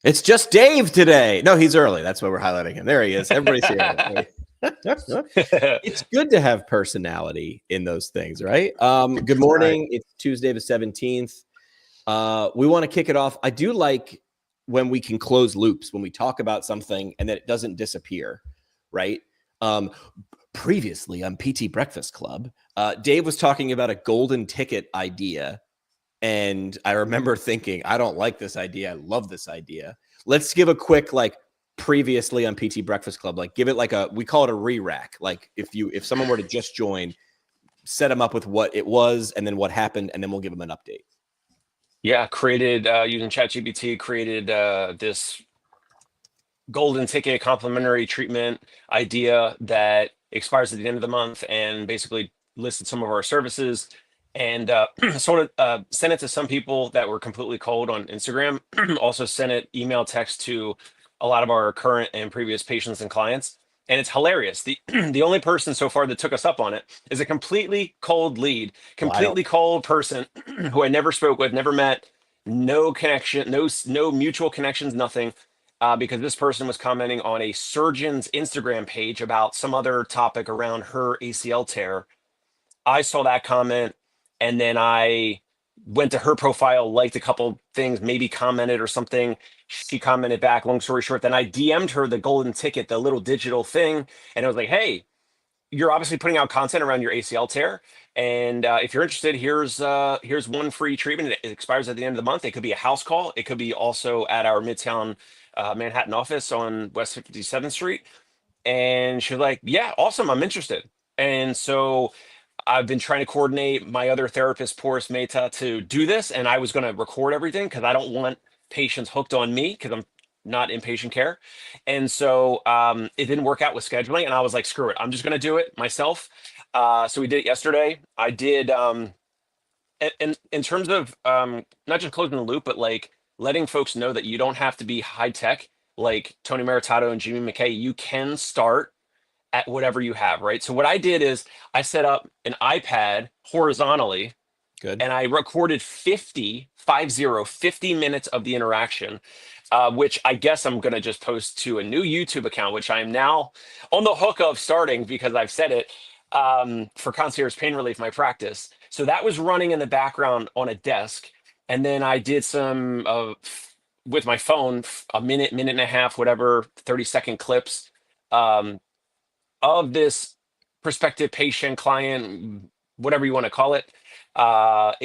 It's just Dave today. No, he's early. That's why we're highlighting him. There he is. Everybody's here. It's good to have personality in those things, right? Good morning. Right. It's Tuesday the 17th. We want to kick it off. I do like when we can close loops, when we talk about something and that it doesn't disappear, right? Previously on PT Breakfast Club, Dave was talking about a golden ticket idea. And I remember thinking, I don't like this idea. I love this idea. Let's give a quick, previously on PT Breakfast Club, give it we call it a re-rack. Like if someone were to just join, set them up with what it was and then what happened, and then we'll give them an update. Yeah, created using ChatGPT, created this golden ticket complimentary treatment idea that expires at the end of the month, and basically listed some of our services. And sort of sent it to some people that were completely cold on Instagram. Also sent it email, text to a lot of our current and previous patients and clients. And it's hilarious. The only person so far that took us up on it is a completely cold lead, completely cold person who I never spoke with, never met, no connection, no mutual connections, nothing. Because this person was commenting on a surgeon's Instagram page about some other topic around her ACL tear. I saw that comment. And then I went to her profile, liked a couple things, maybe commented or something. She commented back, long story short. Then I DM'd her the golden ticket, the little digital thing. And I was like, hey, you're obviously putting out content around your ACL tear. And if you're interested, here's one free treatment. It expires at the end of the month. It could be a house call. It could be also at our Midtown Manhattan office on West 57th Street. And she was like, yeah, awesome. I'm interested. And so I've been trying to coordinate my other therapist, Porus Mehta, to do this. And I was going to record everything because I don't want patients hooked on me because I'm not in patient care. And so it didn't work out with scheduling. And I was like, screw it. I'm just going to do it myself. So we did it yesterday. I did, and in terms of not just closing the loop, but letting folks know that you don't have to be high tech like Tony Maritato and Jimmy McKay. You can start at whatever you have, right? So what I did is I set up an iPad horizontally. Good. And I recorded 50 minutes of the interaction, which I guess I'm going to just post to a new YouTube account, which I am now on the hook of starting because I've said it, for Concierge Pain Relief, my practice. So that was running in the background on a desk. And then I did some with my phone, a minute and a half, whatever, 30-second clips of this prospective patient, client, whatever you want to call it.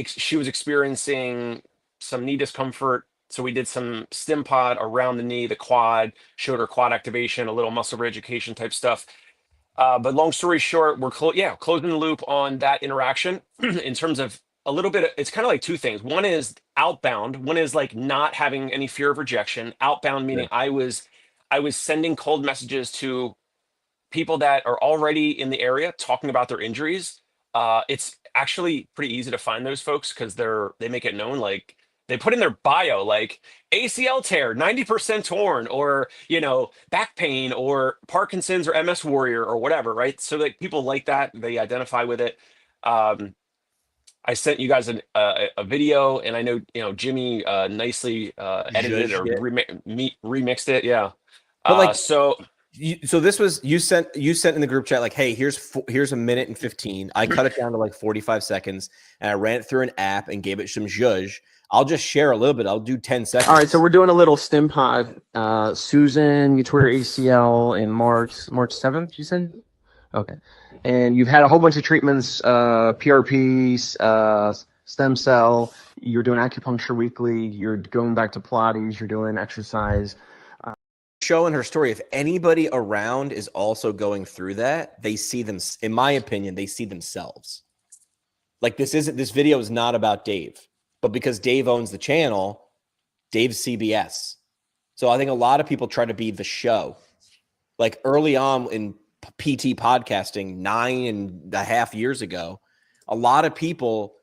She was experiencing some knee discomfort. So we did some stim pod around the knee, the quad, showed her quad activation, a little muscle reeducation type stuff. But long story short, we're closing the loop on that interaction in terms of a little bit. It's kind of like two things. One is outbound. One is not having any fear of rejection. Outbound meaning I was sending cold messages to people that are already in the area talking about their injuries. It's actually pretty easy to find those folks because they make it known, they put in their bio ACL tear 90% torn, or back pain, or Parkinson's, or MS warrior, or whatever, right? So people like that, they identify with it. I sent you guys a video, and I know Jimmy nicely edited it or remixed it. Yeah. But so this was you sent in the group chat hey, here's a minute and 15. I cut it down to 45 seconds, and I ran it through an app and gave it some zhuzh. I'll just share a little bit. I'll do 10 seconds. All right, so we're doing a little stim pod. Susan, you tore your ACL in March 7th, you said? Okay. And you've had a whole bunch of treatments, PRP, stem cell. You're doing acupuncture weekly. You're going back to Pilates. You're doing exercise. Showing her story. If anybody around is also going through that, they see them. In my opinion, they see themselves. This video is not about Dave, but because Dave owns the channel, Dave's CBS. So I think a lot of people try to be the show. Early on in PT podcasting 9.5 years ago, a lot of people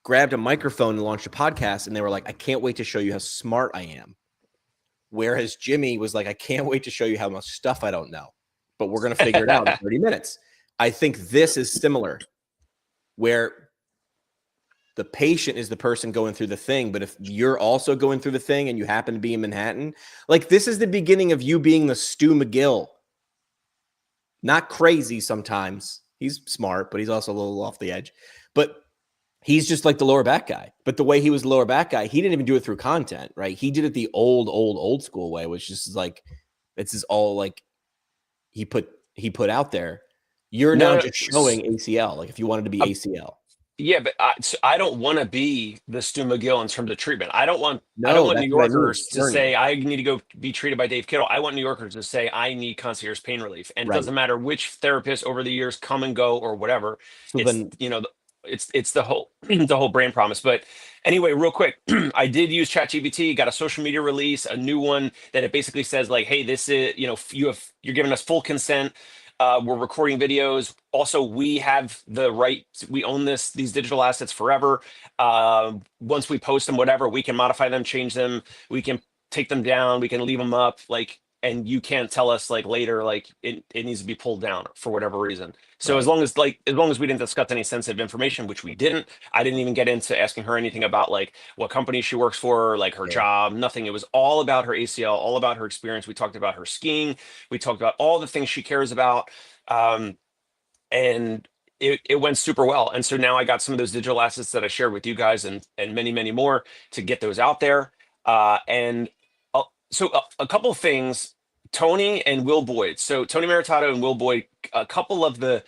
grabbed a microphone and launched a podcast, and they were like, I can't wait to show you how smart I am. Whereas Jimmy was like, I can't wait to show you how much stuff I don't know, but we're going to figure it out in 30 minutes. I think this is similar, where The patient is the person going through the thing. But if you're also going through the thing and you happen to be in Manhattan, like this is the beginning of you being the Stu McGill. Not crazy sometimes. He's smart, but he's also a little off the edge. But he's just like the lower back guy. But the way he was the lower back guy, he didn't even do it through content, right? He did it the old school way, which is like, this is all like he put out there. You're now just showing ACL. Like if you wanted to be ACL. Yeah, but I don't want to be the Stu McGill in terms of treatment. I don't want New Yorkers to say I need to go be treated by Dave Kittle. I want New Yorkers to say I need concierge pain relief. And it doesn't matter which therapist over the years come and go or whatever. So it's the whole brand promise. But anyway, real quick, I did use ChatGPT, got a social media release, a new one that it basically says like, hey, this is, you're giving us full consent. We're recording videos. Also, we have the right. We own these digital assets forever. Once we post them, whatever, we can modify them, change them. We can take them down. We can leave them up. Like, and you can't tell us like later, like it needs to be pulled down for whatever reason. So as long as we didn't discuss any sensitive information, which we didn't, I didn't even get into asking her anything about like what company she works for, like her job, nothing. It was all about her ACL, all about her experience. We talked about her skiing. We talked about all the things she cares about. And it went super well. And so now I got some of those digital assets that I shared with you guys and many, many more to get those out there. So a couple of things, Tony and Will Boyd. So Tony Maritato and Will Boyd, a couple of the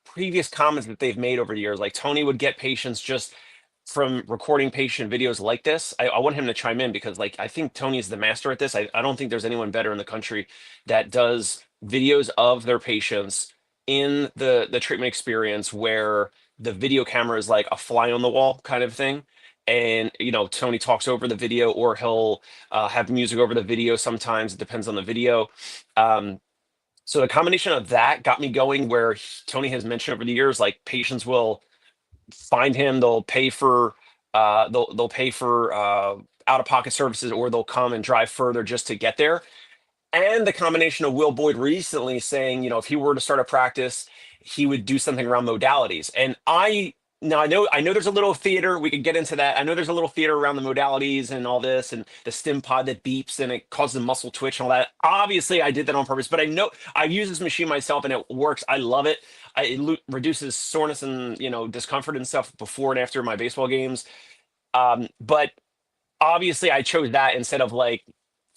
previous comments that they've made over the years, like Tony would get patients just from recording patient videos like this. I want him to chime in because like I think Tony is the master at this. I don't think there's anyone better in the country that does videos of their patients in the treatment experience where the video camera is like a fly on the wall kind of thing. And, Tony talks over the video or he'll have music over the video. Sometimes it depends on the video. So the combination of that got me going where Tony has mentioned over the years, like patients will find him, they'll pay for out-of-pocket services, or they'll come and drive further just to get there. And the combination of Will Boyd recently saying, if he were to start a practice, he would do something around modalities. And I know there's a little theater. We could get into that. I know there's a little theater around the modalities and all this, and the stim pod that beeps and it causes muscle twitch and all that. Obviously, I did that on purpose, but I know I've used this machine myself and it works. I love it. It reduces soreness and discomfort and stuff before and after my baseball games. But obviously, I chose that instead of like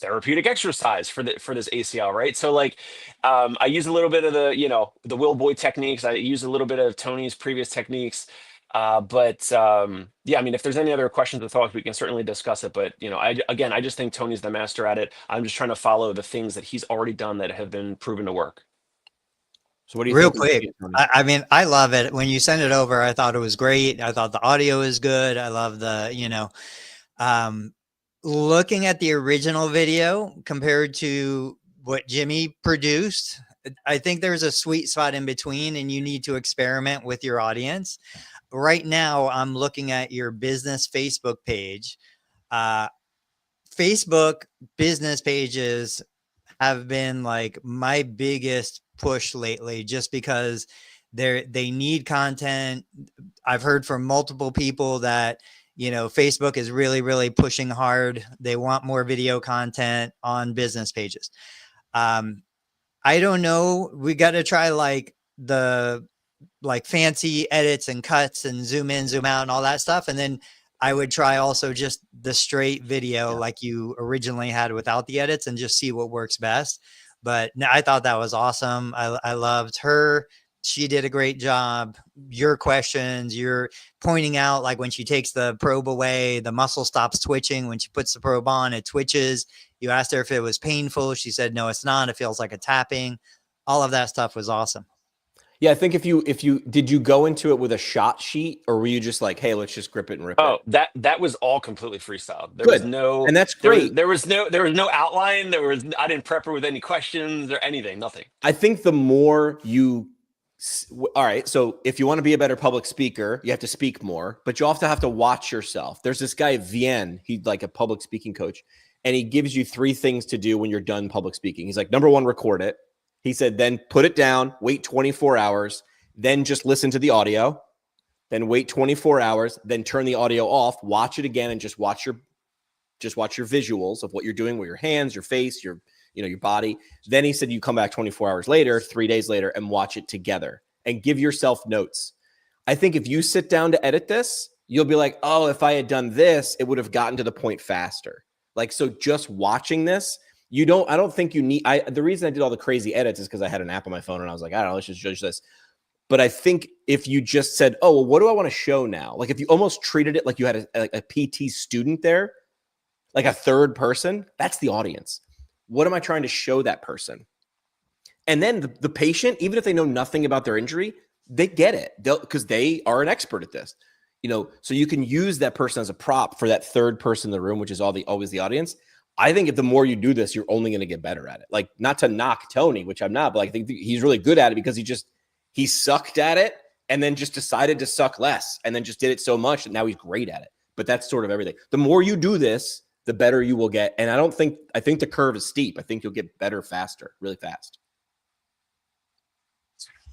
therapeutic exercise for this ACL, right? So like I use a little bit of the Will Boyd techniques. I use a little bit of Tony's previous techniques. But yeah, I mean, if there's any other questions or thoughts, we can certainly discuss it. But I just think Tony's the master at it. I'm just trying to follow the things that he's already done that have been proven to work. So what do you Real think? quick, I mean, I love it. When you sent it over, I thought it was great. I thought the audio is good. I love the, looking at the original video compared to what Jimmy produced. I think there's a sweet spot in between, and you need to experiment with your audience. Right now, I'm looking at your business Facebook page. Facebook business pages have been like my biggest push lately, just because they need content. I've heard from multiple people that Facebook is really, really pushing hard. They want more video content on business pages. I don't know. We got to try like the fancy edits and cuts and zoom in, zoom out and all that stuff. And then I would try also just the straight video like you originally had without the edits and just see what works best. But no, I thought that was awesome. I loved her. She did a great job. Your questions, you're pointing out like when she takes the probe away, the muscle stops twitching. When she puts the probe on, it twitches. You asked her if it was painful. She said, no, it's not. It feels like a tapping. All of that stuff was awesome. Yeah, I think if you did you go into it with a shot sheet, or were you just like, hey, let's just grip it and rip it? Oh, that was all completely freestyle. There was no, and that's great. There was no outline. I didn't prep her with any questions or anything. Nothing. I think the more you, all right. So if you want to be a better public speaker, you have to speak more, but you also have to watch yourself. There's this guy Vien. He's like a public speaking coach, and he gives you 3 things to do when you're done public speaking. He's like, number 1, record it. He said, then put it down, wait 24 hours, then just listen to the audio. then wait 24 hours, then turn the audio off, watch it again, and just watch your visuals of what you're doing with your hands, your face, your body. Then he said you come back 24 hours later, 3 days later, and watch it together and give yourself notes. I think if you sit down to edit this, you'll be like, oh, if I had done this, it would have gotten to the point faster. Like, so just watching this, I don't think you need, the reason I did all the crazy edits is because I had an app on my phone and I was like, I don't know, let's just judge this. But I think if you just said, oh, well, what do I want to show now? Like if you almost treated it like you had a PT student there, like a third person, that's the audience. What am I trying to show that person? And then the patient, even if they know nothing about their injury, they get it because they are an expert at this. So you can use that person as a prop for that third person in the room, which is always the audience. I think if the more you do this, you're only going to get better at it. Like, not to knock Tony, which I'm not, but I think he's really good at it because he sucked at it and then just decided to suck less and then just did it so much that now he's great at it. But that's sort of everything. The more you do this, the better you will get. And I think the curve is steep. I think you'll get better faster, really fast.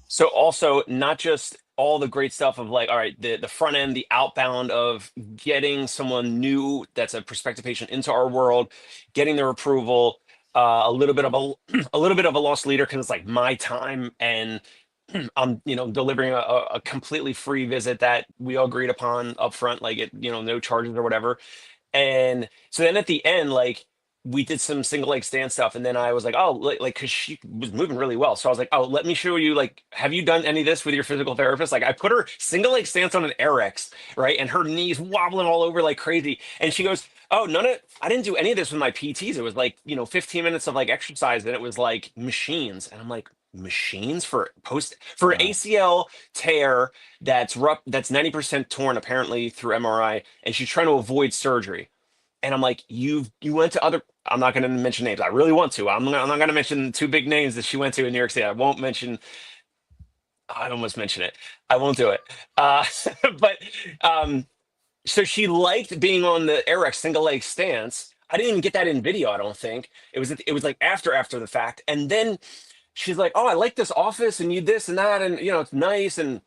So also not just all the great stuff of like, all right, the front end, the outbound of getting someone new that's a prospective patient into our world, getting their approval, a little bit of a lost leader because it's like my time and I'm delivering a completely free visit that we all agreed upon up front, like it, no charges or whatever. And so then at the end, like we did some single leg stand stuff. And then I was like, oh, like, cause she was moving really well. So I was like, oh, let me show you, like, have you done any of this with your physical therapist? Like I put her single leg stance on an RX, right? And her knees wobbling all over like crazy. And she goes, oh, I didn't do any of this with my PTs. It was like, 15 minutes of like exercise. And it was like machines. And I'm like, machines for Wow. ACL tear that's 90% torn apparently through MRI. And she's trying to avoid surgery. And I'm like, you went to other, I'm not going to mention names. I really want to. I'm not going to mention 2 big names that she went to in New York City. I almost mentioned it. I won't do it. But so she liked being on the RX single leg stance. I didn't even get that in video, I don't think. It was like after the fact. And then she's like, oh, I like this office and you this and that. And, it's nice. And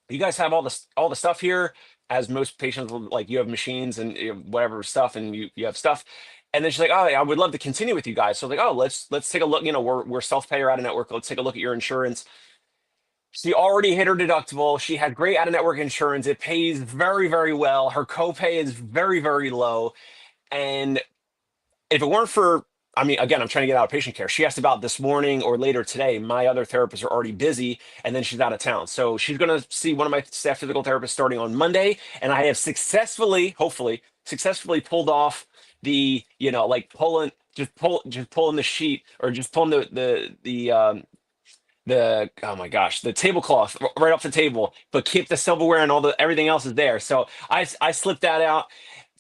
you guys have all the stuff here, as most patients will, like, you have machines and whatever stuff, and you have stuff. And then she's like, oh, I would love to continue with you guys. So like, oh, let's take a look. We're self-payer out of network. Let's take a look at your insurance. She already hit her deductible. She had great out of network insurance. It pays very, very well. Her copay is very, very low. And if it weren't for, I mean, again, I'm trying to get out of patient care. She asked about this morning or later today. My other therapists are already busy and then she's out of town. So she's going to see one of my staff physical therapists starting on Monday. And I have hopefully successfully pulled off the, like pulling the sheet or just pulling oh my gosh, the tablecloth right off the table, but keep the silverware and everything else is there. So I slipped that out.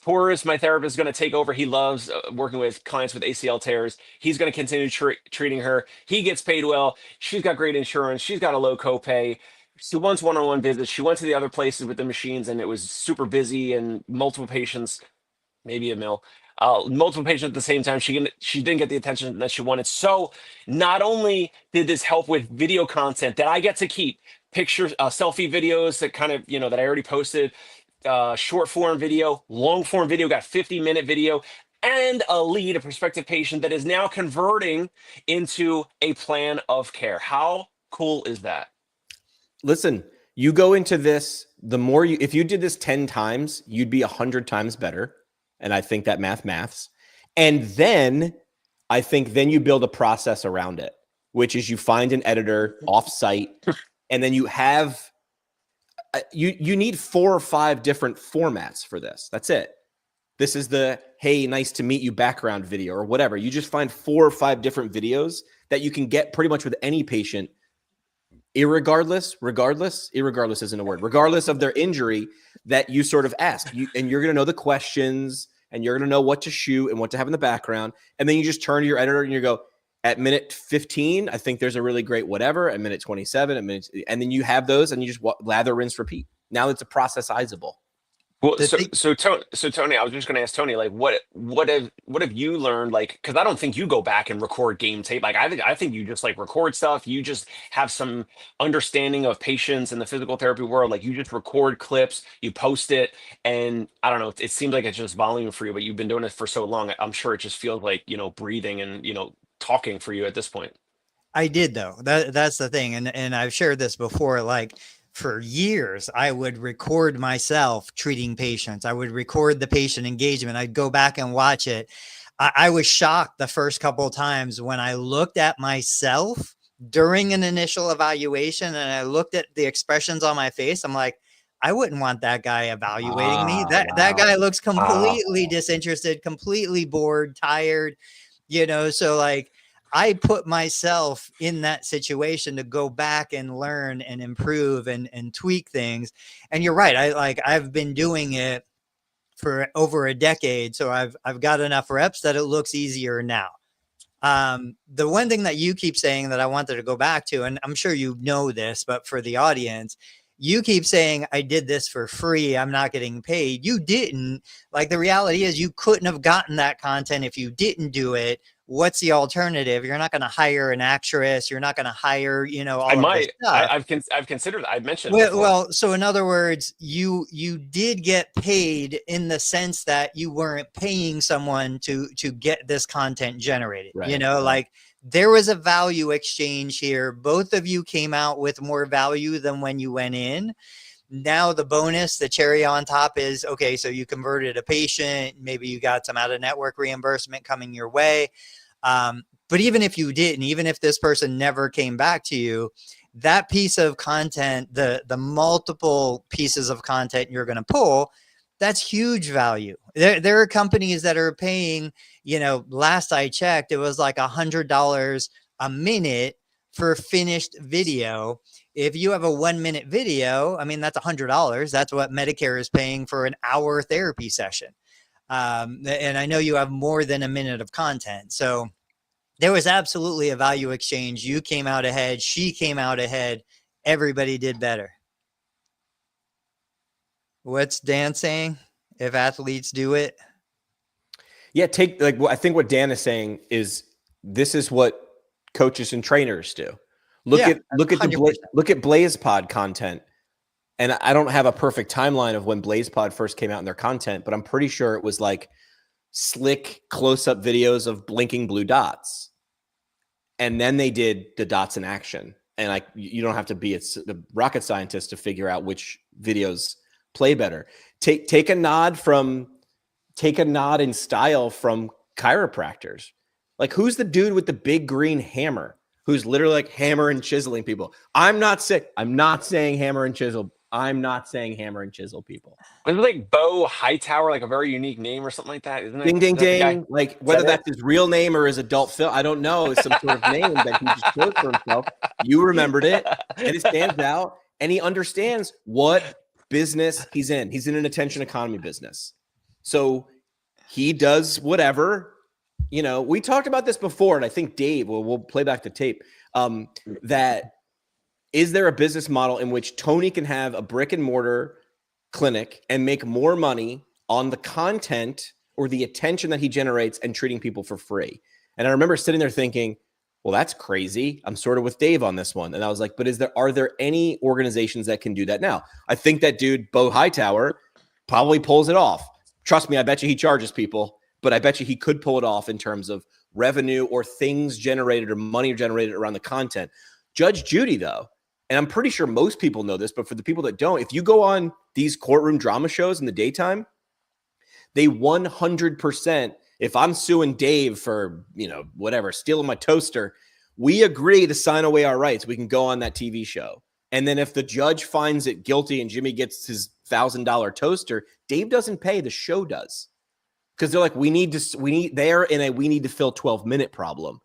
Forrest, my therapist, is going to take over. He loves working with clients with ACL tears. He's going to continue treating her. He gets paid well. She's got great insurance. She's got a low copay. She wants one-on-one visits. She went to the other places with the machines, and it was super busy and multiple patients, maybe a mil, multiple patients at the same time. She didn't get the attention that she wanted. So not only did this help with video content that I get to keep, pictures, selfie videos that kind of, that I already posted, short form video, long form video, got 50-minute video, and a prospective patient that is now converting into a plan of care. How cool is that? Listen, you go into this, if you did this 10 times, you'd be 100 times better. And I think that maths. And then I think you build a process around it, which is you find an editor off-site, and then you have, you need 4 or 5 different formats for this. That's it. This is the, hey, nice to meet you background video or whatever. You just find 4 or 5 different videos that you can get pretty much with any patient, regardless isn't a word, regardless of their injury, that you sort of ask. And you're going to know the questions, and you're going to know what to shoot and what to have in the background. And then you just turn to your editor and you go, at minute 15, I think there's a really great whatever. At minute 27, and then you have those, and you just lather, rinse, repeat. Now it's a processizable. Well, The thing, so Tony, I was just going to ask Tony, like, what have you learned? Like, because I don't think you go back and record game tape. Like, I think you just like record stuff. You just have some understanding of patients in the physical therapy world. Like, you just record clips, you post it, and I don't know. It seems like it's just volume for you, but you've been doing it for so long. I'm sure it just feels like breathing and talking for you at this point. I did though. That's the thing, and I've shared this before. Like for years, I would record myself treating patients. I would record the patient engagement. I'd go back and watch it. I was shocked the first couple of times when I looked at myself during an initial evaluation, and I looked at the expressions on my face. I'm like, I wouldn't want that guy evaluating me. That guy looks completely disinterested, completely bored, tired. So like I put myself in that situation to go back and learn and improve and tweak things. And you're right. I've been doing it for over a decade. So I've got enough reps that it looks easier now. The one thing that you keep saying that I wanted to go back to, and I'm sure you know this, but for the audience, you keep saying, I did this for free. I'm not getting paid. You didn't. Like the reality is you couldn't have gotten that content if you didn't do it. What's the alternative? You're not going to hire an actress. You're not going to hire, I all of this might. stuff. I've considered. I've mentioned it before. Well, so in other words, you did get paid in the sense that you weren't paying someone to get this content generated. Right. Like there was a value exchange here. Both of you came out with more value than when you went in. Now the bonus, the cherry on top is, okay, so you converted a patient, maybe you got some out of network reimbursement coming your way. But even if you didn't, even if this person never came back to you, that piece of content, the multiple pieces of content you're going to pull, that's huge value. There are companies that are paying, last I checked, it was like $100 a minute for finished video. If you have a 1 minute video, I mean, that's $100. That's what Medicare is paying for an hour therapy session. And I know you have more than a minute of content. So there was absolutely a value exchange. You came out ahead. She came out ahead. Everybody did better. What's Dan saying? If athletes do it? Yeah, I think what Dan is saying is this is what coaches and trainers do. Look at BlazePod content. And I don't have a perfect timeline of when BlazePod first came out in their content, but I'm pretty sure it was like slick close-up videos of blinking blue dots. And then they did the dots in action. And you don't have to be a rocket scientist to figure out which videos play better. Take a nod in style from chiropractors. Like, who's the dude with the big green hammer who's literally like hammer and chiseling people? I'm not saying hammer and chisel. I'm not saying hammer and chisel people. Wasn't it like Bo Hightower, like a very unique name or something like that? Isn't it? Ding, ding, ding. Like whether that's his real name or his adult film, I don't know. It's some sort of name that he just chose for himself. You remembered it, and it stands out, and he understands what business he's in. He's in an attention economy business. So he does whatever. We talked about this before, and I think Dave, we'll play back the tape, that is there a business model in which Tony can have a brick and mortar clinic and make more money on the content or the attention that he generates and treating people for free? And I remember sitting there thinking, well, that's crazy. I'm sort of with Dave on this one. And I was like, but are there any organizations that can do that now? I think that dude, Bo Hightower, probably pulls it off. Trust me, I bet you he charges people, but I bet you he could pull it off in terms of revenue or things generated or money generated around the content. Judge Judy, though, and I'm pretty sure most people know this, but for the people that don't, if you go on these courtroom drama shows in the daytime, they 100%, if I'm suing Dave for, whatever, stealing my toaster, we agree to sign away our rights. We can go on that TV show. And then if the judge finds it guilty and Jimmy gets his $1,000 toaster, Dave doesn't pay, the show does. Because they're like, we need to fill 12-minute problem.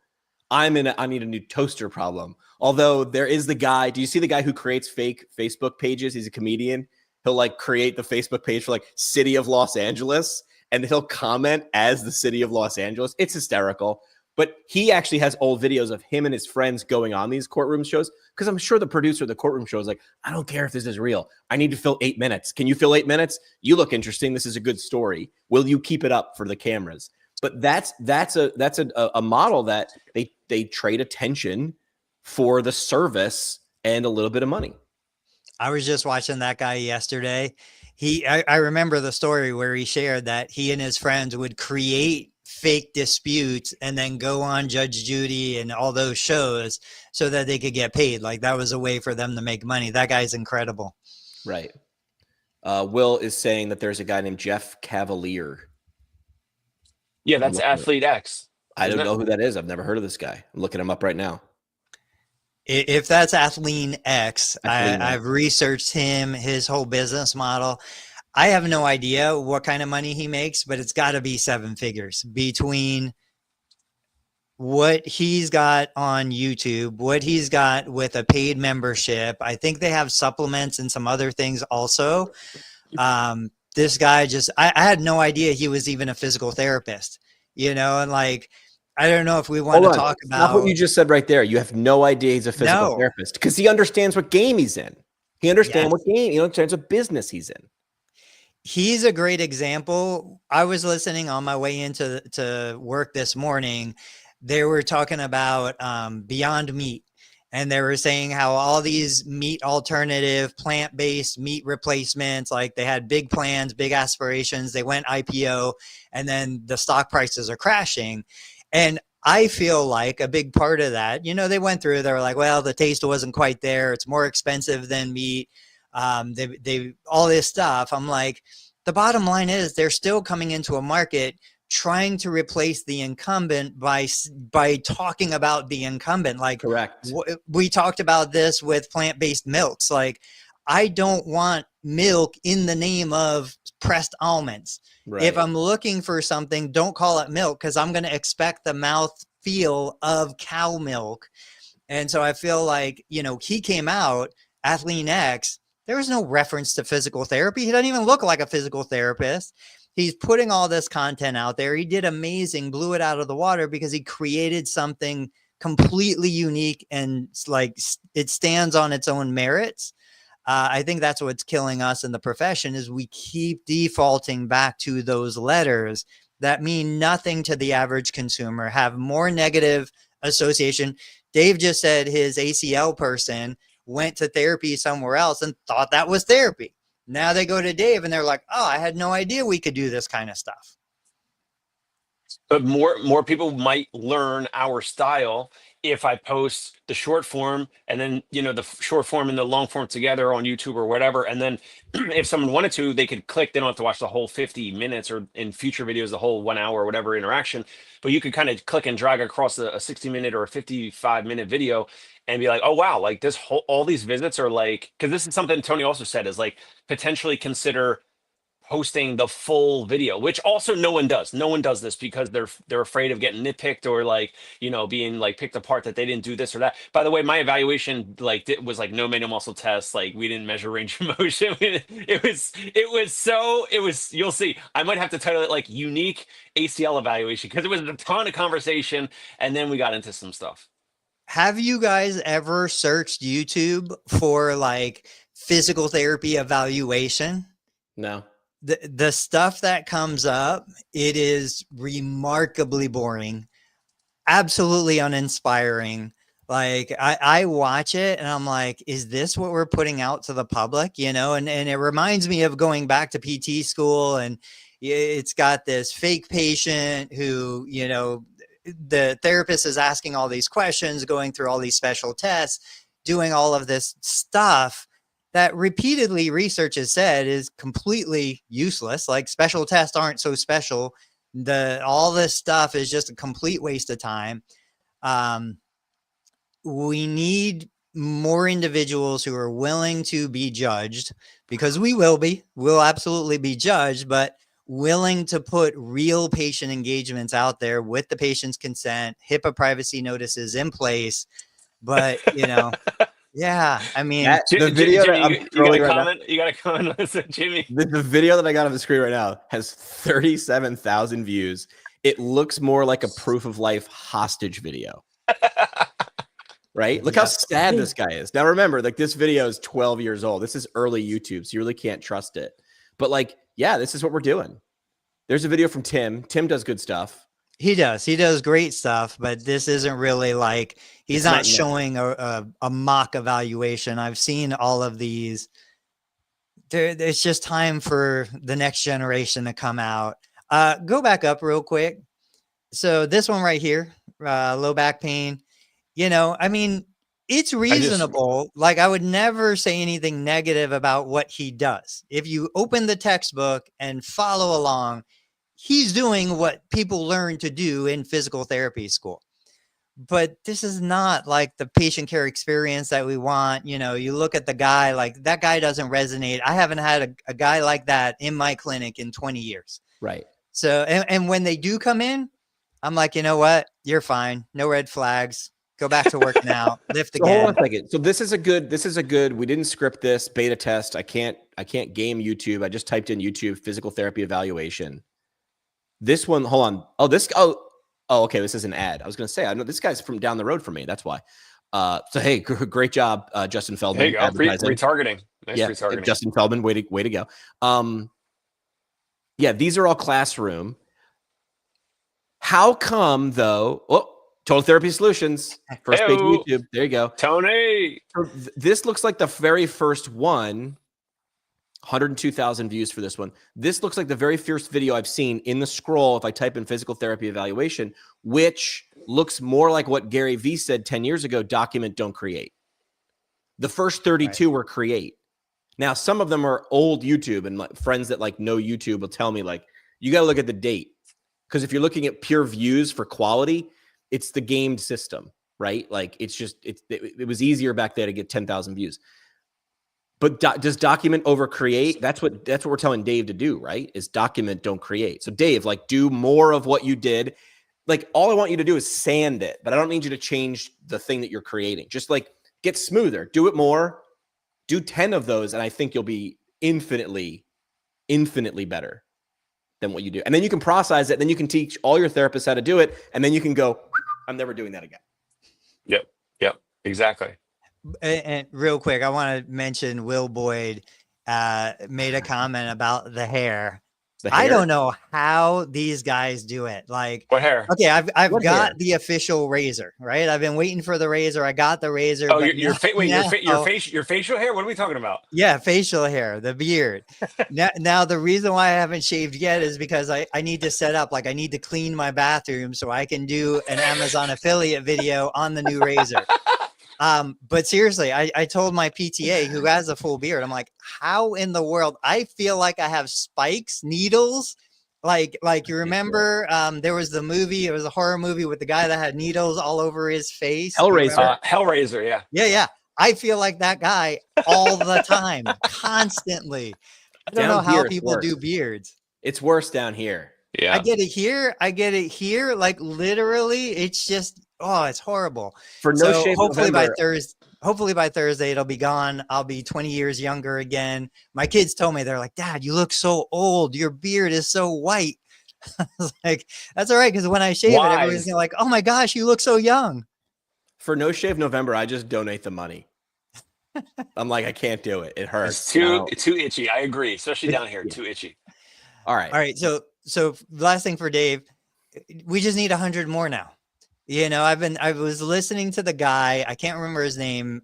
I need a new toaster problem. Although there is the guy, do you see the guy who creates fake Facebook pages? He's a comedian. He'll like create the Facebook page for like City of Los Angeles, and he'll comment as the City of Los Angeles. It's hysterical. But he actually has old videos of him and his friends going on these courtroom shows, because I'm sure the producer of the courtroom show is like, I don't care if this is real. I need to fill 8 minutes. Can you fill 8 minutes? You look interesting. This is a good story. Will you keep it up for the cameras? But that's a model that they trade attention for the service and a little bit of money. I was just watching that guy yesterday. I remember the story where he shared that he and his friends would create fake disputes and then go on Judge Judy and all those shows so that they could get paid. Like that was a way for them to make money. That guy's incredible. Right. Will is saying that there's a guy named Jeff Cavalier. Yeah, that's Athlete X. I don't know who that is. I've never heard of this guy. I'm looking him up right now. If that's Athlete X, Athlete X. I've researched him, his whole business model. I have no idea what kind of money he makes, but it's got to be 7 figures between what he's got on YouTube, what he's got with a paid membership. I think they have supplements and some other things also. This guy I had no idea he was even a physical therapist, and like, I don't know if we want to talk about not what you just said right there. You have no idea he's a physical therapist, because he understands what game he's in. He understands what game, he understands what business he's in. He's a great example. I was listening on my way into work this morning. They were talking about Beyond Meat, and they were saying how all these meat alternative, plant-based meat replacements, like they had big plans, big aspirations. They went IPO, and then the stock prices are crashing. And I feel like a big part of that, they went through, they were like, well, the taste wasn't quite there. It's more expensive than meat. They all this stuff. I'm like, the bottom line is they're still coming into a market trying to replace the incumbent by talking about the incumbent. Like, correct. We talked about this with plant-based milks. Like, I don't want milk in the name of pressed almonds. Right. If I'm looking for something, don't call it milk, because I'm going to expect the mouth feel of cow milk. And so I feel like, he came out, Athlete X, there was no reference to physical therapy. He doesn't even look like a physical therapist. He's putting all this content out there. He did amazing, blew it out of the water because he created something completely unique and like it stands on its own merits. I think that's what's killing us in the profession is we keep defaulting back to those letters that mean nothing to the average consumer, have more negative association. Dave just said his ACL person went to therapy somewhere else and thought that was therapy. Now they go to Dave and they're like, oh, I had no idea we could do this kind of stuff. But more people might learn our style if I post the short form and then, the short form and the long form together on YouTube or whatever. And then if someone wanted to, they could click. They don't have to watch the whole 50 minutes or in future videos, the whole 1 hour or whatever interaction. But you could kind of click and drag across a 60-minute or a 55-minute video and be like, oh, wow, like all these visits are like, because this is something Tony also said is like potentially consider posting the full video, which also no one does. No one does this because they're afraid of getting nitpicked or like, being like picked apart that they didn't do this or that. By the way, my evaluation was like no manual muscle tests. Like we didn't measure range of motion. You'll see. I might have to title it like unique ACL evaluation because it was a ton of conversation. And then we got into some stuff. Have you guys ever searched YouTube for like physical therapy evaluation? No. The stuff that comes up, it is remarkably boring, absolutely uninspiring. Like I watch it and I'm like, is this what we're putting out to the public? And it reminds me of going back to PT school, and it's got this fake patient who, the therapist is asking all these questions, going through all these special tests, doing all of this stuff that repeatedly research has said is completely useless. Like special tests aren't so special. All this stuff is just a complete waste of time. We need more individuals who are willing to be judged, because we'll absolutely be judged, but willing to put real patient engagements out there with the patient's consent, HIPAA privacy notices in place. But, yeah, I mean, the video Jimmy, you got a comment on this, Jimmy. The video that I got on the screen right now has 37,000 views. it looks more like a proof of life hostage video. Right? Look how sad this guy is. Now remember, like this video is 12 years old. This is early YouTube, so you really can't trust it. But like, yeah, this is what we're doing. There's a video from Tim. Tim does good stuff. He does great stuff, but this isn't really like he's not showing a mock evaluation. I've seen all of these. It's just time for the next generation to come out. Go back up real quick. So this one right here, low back pain. You know, I mean, it's reasonable. Like I would never say anything negative about what he does. If you open the textbook and follow along, he's doing what people learn to do in physical therapy school. But this is not like the patient care experience that we want. You know, you look at the guy, like that guy doesn't resonate. I haven't had a guy like that in my clinic in 20 years. Right. So, and when they do come in, I'm like, you know what? You're fine. No red flags. Go back to work now. Lift again. Hold on a second. So this is a good, we didn't script this beta test. I can't game YouTube. I just typed in YouTube physical therapy evaluation. This one, hold on. Okay. This is an ad. I was going to say, I know this guy's from down the road from me. That's why. So, hey, great job, Justin Feldman. There you go. Retargeting. Nice retargeting. Justin Feldman. Way to go. Yeah, these are all classroom. How come though? Oh, Total Therapy Solutions, first page of YouTube. There you go. Tony. So this looks like the very first one. 102,000 views for this one. This looks like the very first video I've seen in the scroll if I type in physical therapy evaluation, which looks more like what Gary Vee said 10 years ago, document, don't create. The first 32 were create. Now, some of them are old YouTube, and like friends that like know YouTube will tell me like, you got to look at the date. Because if you're looking at pure views for quality, it's the gamed system, right? Like it's just, it was easier back there to get 10,000 views. But does document over create? That's what we're telling Dave to do, right? Is document, don't create. So Dave, like do more of what you did. Like all I want you to do is sand it, but I don't need you to change the thing that you're creating. Just like get smoother, do it more, do 10 of those. And I think you'll be infinitely better than what you do. And then you can process it. Then you can teach all your therapists how to do it. And then you can go, I'm never doing that again. Yep, exactly. And real quick, I want to mention Will Boyd made a comment about the hair. I don't know how these guys do it. Like what hair? Okay, I've got the official razor, right? I've been waiting for the razor. I got the razor. Oh, your facial hair? What are we talking about? Yeah, facial hair, the beard. now the reason why I haven't shaved yet is because I need to set up, like I need to clean my bathroom so I can do an Amazon affiliate video on the new razor. But seriously, I told my PTA who has a full beard, I'm like, how in the world? I feel like I have spikes, needles. Like you remember, there was the movie, it was a horror movie with the guy that had needles all over his face. Hellraiser. Yeah. Yeah. I feel like that guy all the time, constantly. I don't know how people do beards. It's worse down here. Yeah. I get it here. Like literally, it's just, it's horrible. For no shave hopefully November. Hopefully by Thursday it'll be gone. I'll be 20 years younger again. My kids told me, they're like, Dad, you look so old. Your beard is so white. I was like, that's all right, because when I shave it, everyone's gonna like, oh my gosh, you look so young. For No Shave November, I just donate the money. I'm like, I can't do it. It hurts. It's too itchy. I agree, especially down here. Too itchy. All right. So last thing for Dave, we just need 100 more now. You know, I was listening to the guy, I can't remember his name.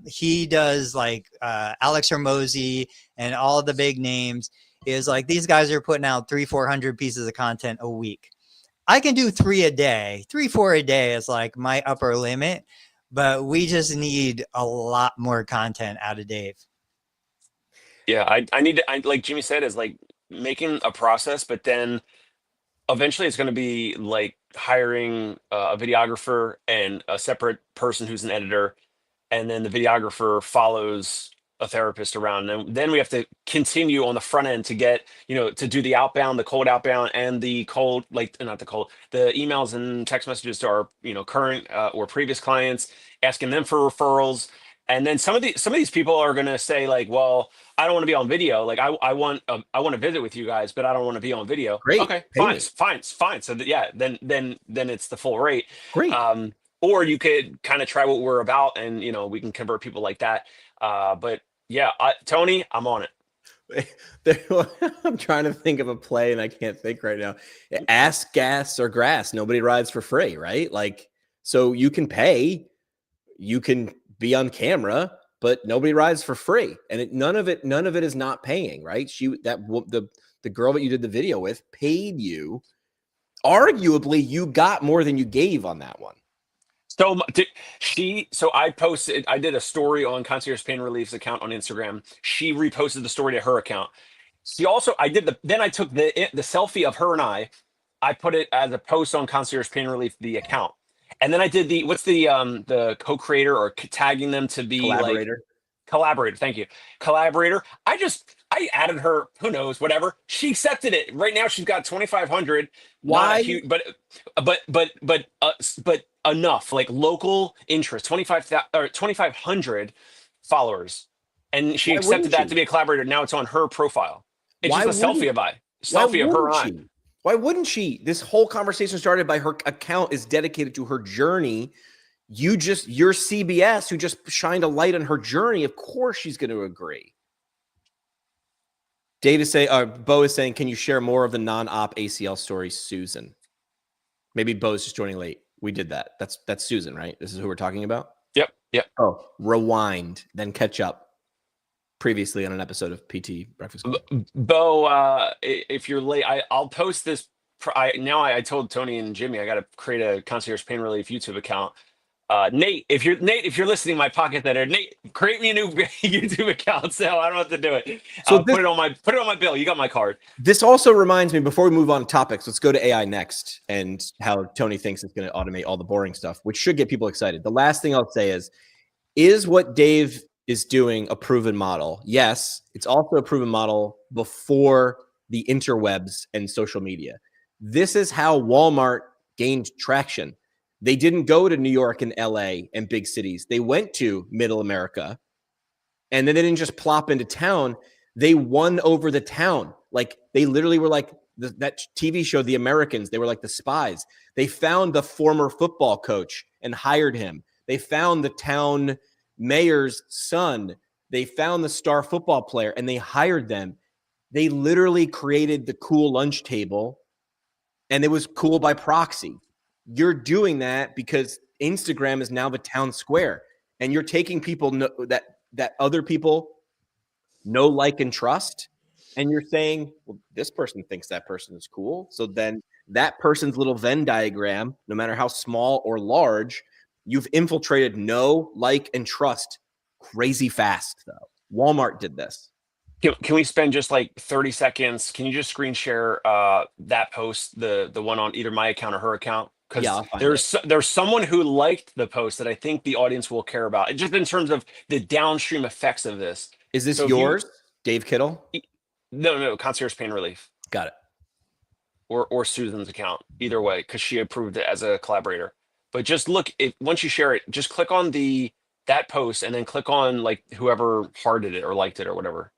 He does like Alex Hormozy and all the big names. Is like, these guys are putting out 300-400 pieces of content a week. I can do 3 a day. 3-4 a day is like my upper limit, but we just need a lot more content out of Dave. Yeah, I need to, like Jimmy said, is like making a process, but then eventually it's going to be like hiring a videographer and a separate person who's an editor, and then the videographer follows a therapist around, and then we have to continue on the front end to get, to do the outbound, the cold outbound, and the cold, like not the cold, the emails and text messages to our current or previous clients, asking them for referrals, And then some of these people are gonna say like, well, I don't want to be on video. Like I want to visit with you guys, but I don't want to be on video. Great. Okay, Pay fine, me. fine. So yeah, then it's the full rate. Great. Or you could kind of try what we're about, and we can convert people like that. But yeah, Tony, I'm on it. I'm trying to think of a play and I can't think right now. Ass, gas, or grass. Nobody rides for free, right? Like, so you can pay, you can be on camera, but nobody rides for free. And none of it is not paying, right? The girl that you did the video with paid you. Arguably, you got more than you gave on that one. So I did a story on Concierge Pain Relief's account on Instagram. She reposted the story to her account. Then I took the selfie of her and I put it as a post on Concierge Pain Relief, the account. And then I did the co-creator or tagging them to be collaborator. Thank you. Collaborator. I added her, who knows, whatever. She accepted it. Right now she's got 2,500. Why? But enough, like local interest, 2,500 followers. And she accepted that to be a collaborator. Now it's on her profile. It's just a selfie of her on. Why wouldn't she? This whole conversation started by her account is dedicated to her journey. You're CBS who just shined a light on her journey. Of course she's going to agree. Bo is saying, can you share more of the non-op ACL story, Susan? Maybe Bo's just joining late. We did that. That's Susan, right? This is who we're talking about? Yep. Oh, rewind, then catch up. Previously on an episode of PT Breakfast Club. Bo, if you're late, I'll post this. I told Tony and Jimmy I got to create a Concierge Pain Relief YouTube account. Nate, if you're listening, my pocket editor, Nate, create me a new YouTube account. So I don't have to do it. So put it on my bill. You got my card. This also reminds me, before we move on to topics, let's go to AI next and how Tony thinks it's going to automate all the boring stuff, which should get people excited. The last thing I'll say is what Dave is doing a proven model? Yes, it's also a proven model before the interwebs and social media. This is how Walmart gained traction. They didn't go to New York and LA and big cities. They went to middle America, and then they didn't just plop into town. They won over the town. Like, they literally were like that TV show, The Americans. They were like the spies. They found the former football coach and hired him. They found the town mayor's son. They found the star football player and they hired them. They literally created the cool lunch table, and it was cool by proxy. You're doing that because Instagram is now the town square, and you're taking people that other people know, like, and trust, and you're saying, well, this person thinks that person is cool. So then that person's little Venn diagram, no matter how small or large, you've infiltrated know, like, and trust crazy fast, though. Walmart did this. Can we spend just like 30 seconds? Can you just screen share that post, the one on either my account or her account? Because there's someone who liked the post that I think the audience will care about. Just in terms of the downstream effects of this. Is this yours, Dave Kittle? No, Concierge Pain Relief. Got it. Or Susan's account, either way, because she approved it as a collaborator. But just look, once you share it, just click on that post and then click on like whoever hearted it or liked it or whatever.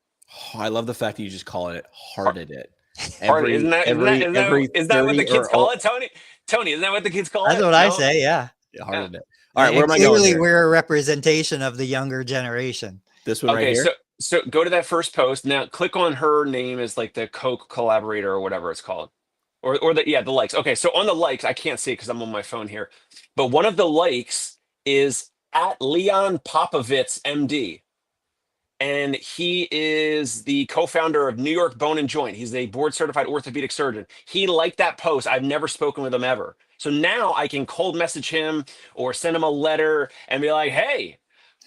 Oh, I love the fact that you just call it hearted it. Isn't that what the kids call it, Tony? Tony, isn't that what the kids call it? That's what I say, yeah. Hearted it. All right, where am I going? Clearly, we're a representation of the younger generation. This one right here? So go to that first post. Now click on her name as like the Coke collaborator or whatever it's called. Or the likes. Okay, so on the likes, I can't see it because I'm on my phone here. But one of the likes is at Leon Popovitz, MD. And he is the co-founder of New York Bone and Joint. He's a board-certified orthopedic surgeon. He liked that post. I've never spoken with him ever. So now I can cold message him or send him a letter and be like, hey,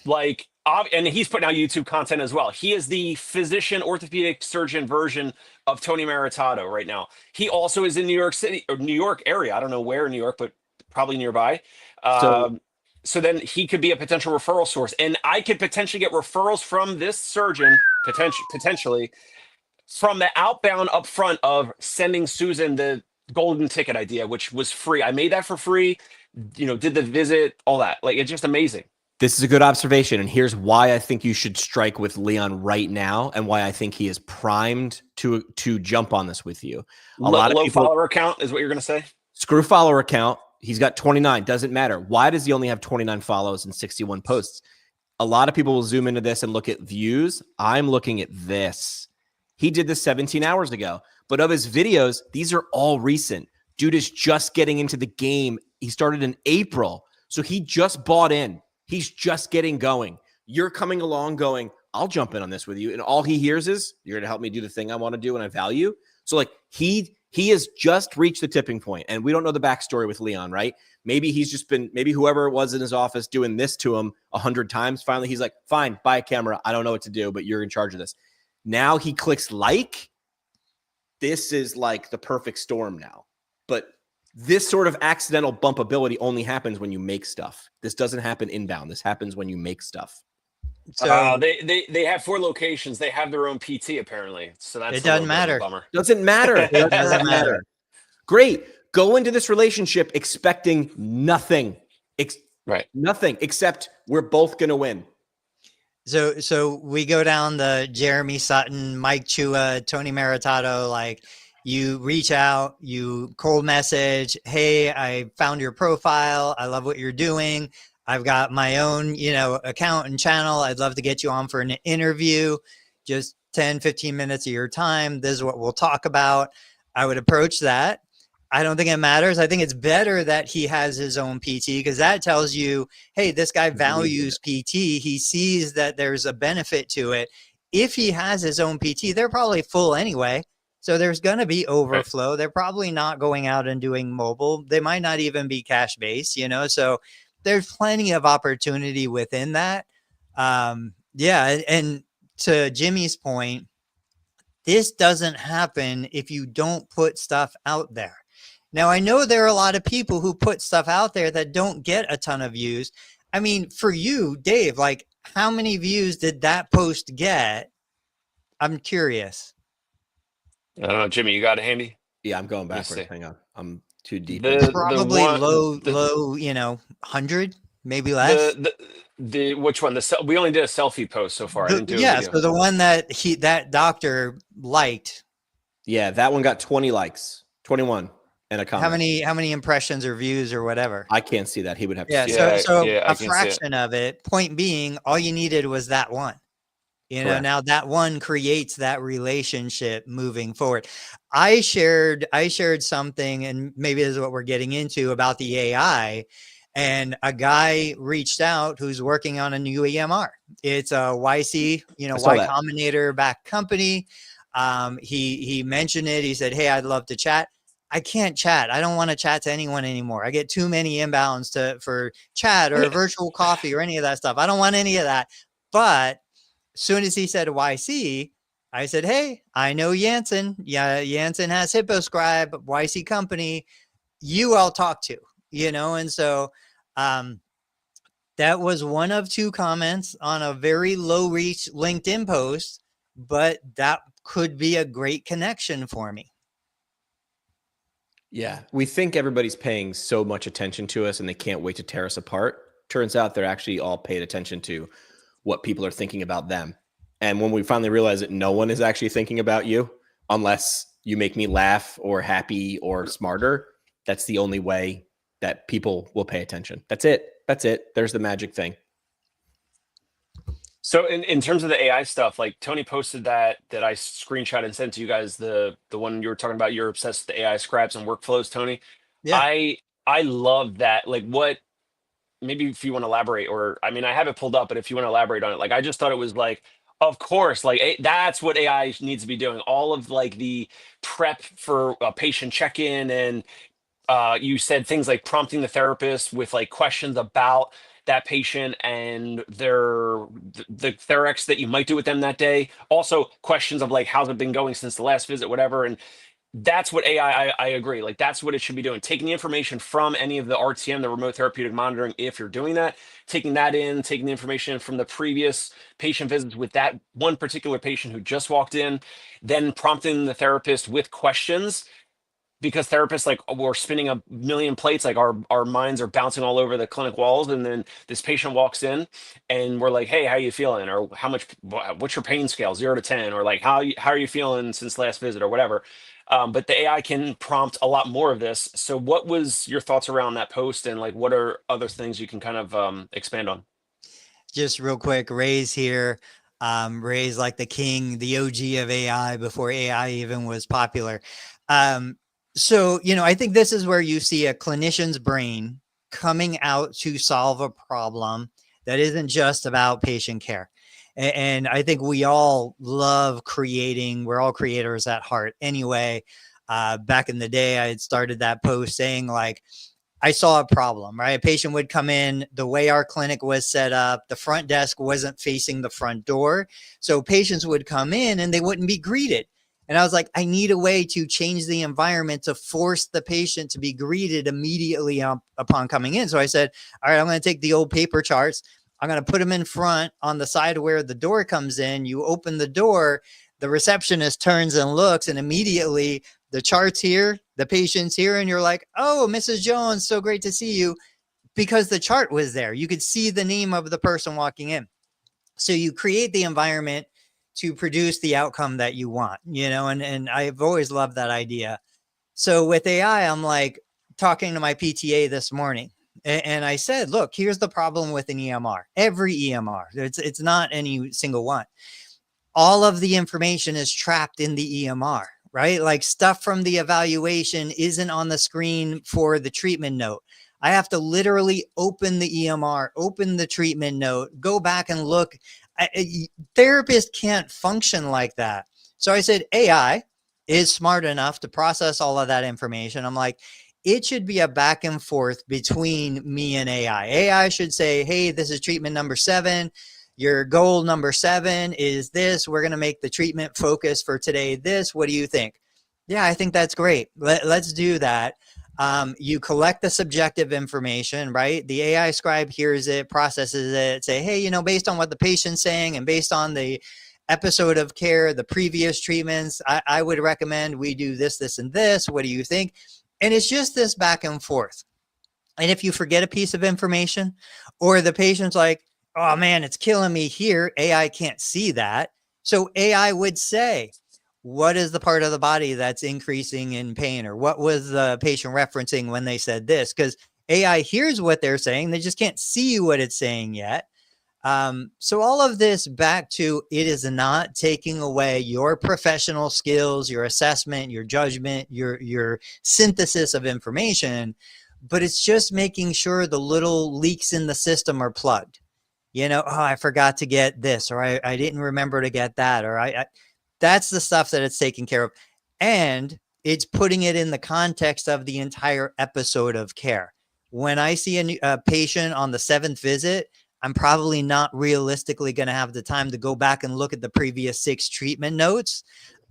like, and he's putting out YouTube content as well. He is the physician orthopedic surgeon version of Tony Maritato right now. He also is in New York City or New York area. I don't know where in New York, but probably nearby. So then he could be a potential referral source, and I could potentially get referrals from this surgeon, potentially from the outbound up front of sending Susan the golden ticket idea, which was free. I made that for free, did the visit, all that. Like, it's just amazing. This is a good observation, and here's why I think you should strike with Leon right now, and why I think he is primed to jump on this with you. A lot of Low people, follower count is what you're going to say? screw follower count. He's got 29. Doesn't matter. Why does he only have 29 follows and 61 posts? A lot of people will zoom into this and look at views. I'm looking at this. He did this 17 hours ago, but of his videos, these are all recent. Dude is just getting into the game. He started in April, so he just bought in. He's just getting going. You're coming along going, I'll jump in on this with you. And all he hears is, you're going to help me do the thing I want to do and I value. So like he has just reached the tipping point. And we don't know the backstory with Leon, right? Maybe he's just been, maybe whoever was in his office doing this to him 100 times. Finally, he's like, fine, buy a camera. I don't know what to do, but you're in charge of this. Now he clicks like. This is like the perfect storm now. But this sort of accidental bumpability only happens when you make stuff. This doesn't happen inbound. This happens when you make stuff. So they have 4 locations. They have their own PT apparently. So that's it doesn't matter. bummer. Doesn't matter. It doesn't matter. Great. Go into this relationship expecting nothing. Right. Nothing except we're both going to win. So we go down the Jeremy Sutton, Mike Chua, Tony Maritato, like you reach out, you cold message, hey, I found your profile. I love what you're doing. I've got my own, account and channel. I'd love to get you on for an interview. Just 10, 15 minutes of your time. This is what we'll talk about. I would approach that. I don't think it matters. I think it's better that he has his own PT because that tells you, hey, this guy values PT. He sees that there's a benefit to it. If he has his own PT, they're probably full anyway. So there's going to be overflow. They're probably not going out and doing mobile. They might not even be cash based, so there's plenty of opportunity within that. Yeah. And to Jimmy's point, this doesn't happen if you don't put stuff out there. Now, I know there are a lot of people who put stuff out there that don't get a ton of views. I mean, for you, Dave, like how many views did that post get? I'm curious. I don't know, Jimmy, you got it handy? Yeah, I'm going backwards. Hang on. I'm too deep. Probably low, 100, maybe less. The which one? We only did a selfie post so far. I didn't do a video. So the one that doctor liked. Yeah, that one got 20 likes, 21. And a comment. How many impressions or views or whatever? I can't see that. He would have to see it. So a fraction of it. Point being, all you needed was that one. Correct. Now that one creates that relationship moving forward. I shared something, and maybe this is what we're getting into about the AI. And a guy reached out who's working on a new EMR. It's a YC, Y Combinator backed company. He mentioned it. He said, "Hey, I'd love to chat." I can't chat. I don't want to chat to anyone anymore. I get too many inbounds for chat or virtual coffee or any of that stuff. I don't want any of that. But as soon as he said YC, I said, hey, I know Jansen. Yeah, Jansen has HippoScribe, YC company. I'll talk to, and so that was one of 2 comments on a very low reach LinkedIn post, but that could be a great connection for me. Yeah, we think everybody's paying so much attention to us and they can't wait to tear us apart. Turns out they're actually all paid attention to what people are thinking about them. And when we finally realize that no one is actually thinking about you, unless you make me laugh or happy or smarter, that's the only way that people will pay attention. That's it. There's the magic thing. So in terms of the AI stuff, like Tony posted that I screenshot and sent to you guys, the one you were talking about, you're obsessed with the AI scribes and workflows, Tony. Yeah. I love that. Like maybe if you want to elaborate, or I mean, I have it pulled up, but if you want to elaborate on it, like I just thought it was like, of course, like that's what AI needs to be doing. All of like the prep for a patient check-in, and you said things like prompting the therapist with like questions about that patient and the Therex that you might do with them that day. Also questions of like, how's it been going since the last visit, whatever. And that's what AI, I agree. Like that's what it should be doing. Taking the information from any of the RTM, the remote therapeutic monitoring, if you're doing that, taking the information from the previous patient visits with that one particular patient who just walked in, then prompting the therapist with questions. because therapists like we're spinning a million plates, like our minds are bouncing all over the clinic walls, and then this patient walks in and we're like, hey, how you feeling, or what's your pain scale, 0 to 10, or like how are you feeling since last visit, or whatever. But the AI can prompt a lot more of this. So what was your thoughts around that post, and like what are other things you can kind of expand on? Just real quick, Ray's here. Ray's like the king, the OG of AI before AI even was popular. So, I think this is where you see a clinician's brain coming out to solve a problem that isn't just about patient care. And I think we all love creating. We're all creators at heart. Anyway, back in the day, I had started that post saying like, I saw a problem, right? A patient would come in, the way our clinic was set up, the front desk wasn't facing the front door. So patients would come in and they wouldn't be greeted. And I was like, I need a way to change the environment to force the patient to be greeted immediately upon coming in. So I said, all right, I'm going to take the old paper charts. I'm going to put them in front on the side where the door comes in. You open the door, the receptionist turns and looks, and immediately the chart's here, the patient's here, and you're like, oh, Mrs. Jones, so great to see you, because the chart was there. You could see the name of the person walking in. So you create the environment to produce the outcome that you want, and I've always loved that idea. So with AI, I'm like talking to my PTA this morning, and I said, look, here's the problem with an EMR. Every EMR, it's not any single one. All of the information is trapped in the EMR, right? Like stuff from the evaluation isn't on the screen for the treatment note. I have to literally open the EMR, open the treatment note, go back and look. Therapists can't function like that. So I said, AI is smart enough to process all of that information. I'm like, it should be a back and forth between me and AI. AI should say, hey, this is treatment number 7. Your goal number 7 is this. We're going to make the treatment focus for today this. What do you think? Yeah, I think that's great. Let's do that. You collect the subjective information, right? The AI scribe hears it, processes it, say, hey, based on what the patient's saying and based on the episode of care, the previous treatments, I would recommend we do this, this, and this. What do you think? And it's just this back and forth. And if you forget a piece of information, or the patient's like, oh man, it's killing me here, AI can't see that. So AI would say, what is the part of the body that's increasing in pain? Or what was the patient referencing when they said this? Because AI hears what they're saying. They just can't see what it's saying yet. So all of this back to, it is not taking away your professional skills, your assessment, your judgment, your synthesis of information, but it's just making sure the little leaks in the system are plugged. Oh, I forgot to get this, or I didn't remember to get that, or I that's the stuff that it's taking care of. And it's putting it in the context of the entire episode of care. When I see a patient on the 7th visit, I'm probably not realistically going to have the time to go back and look at the previous 6 treatment notes.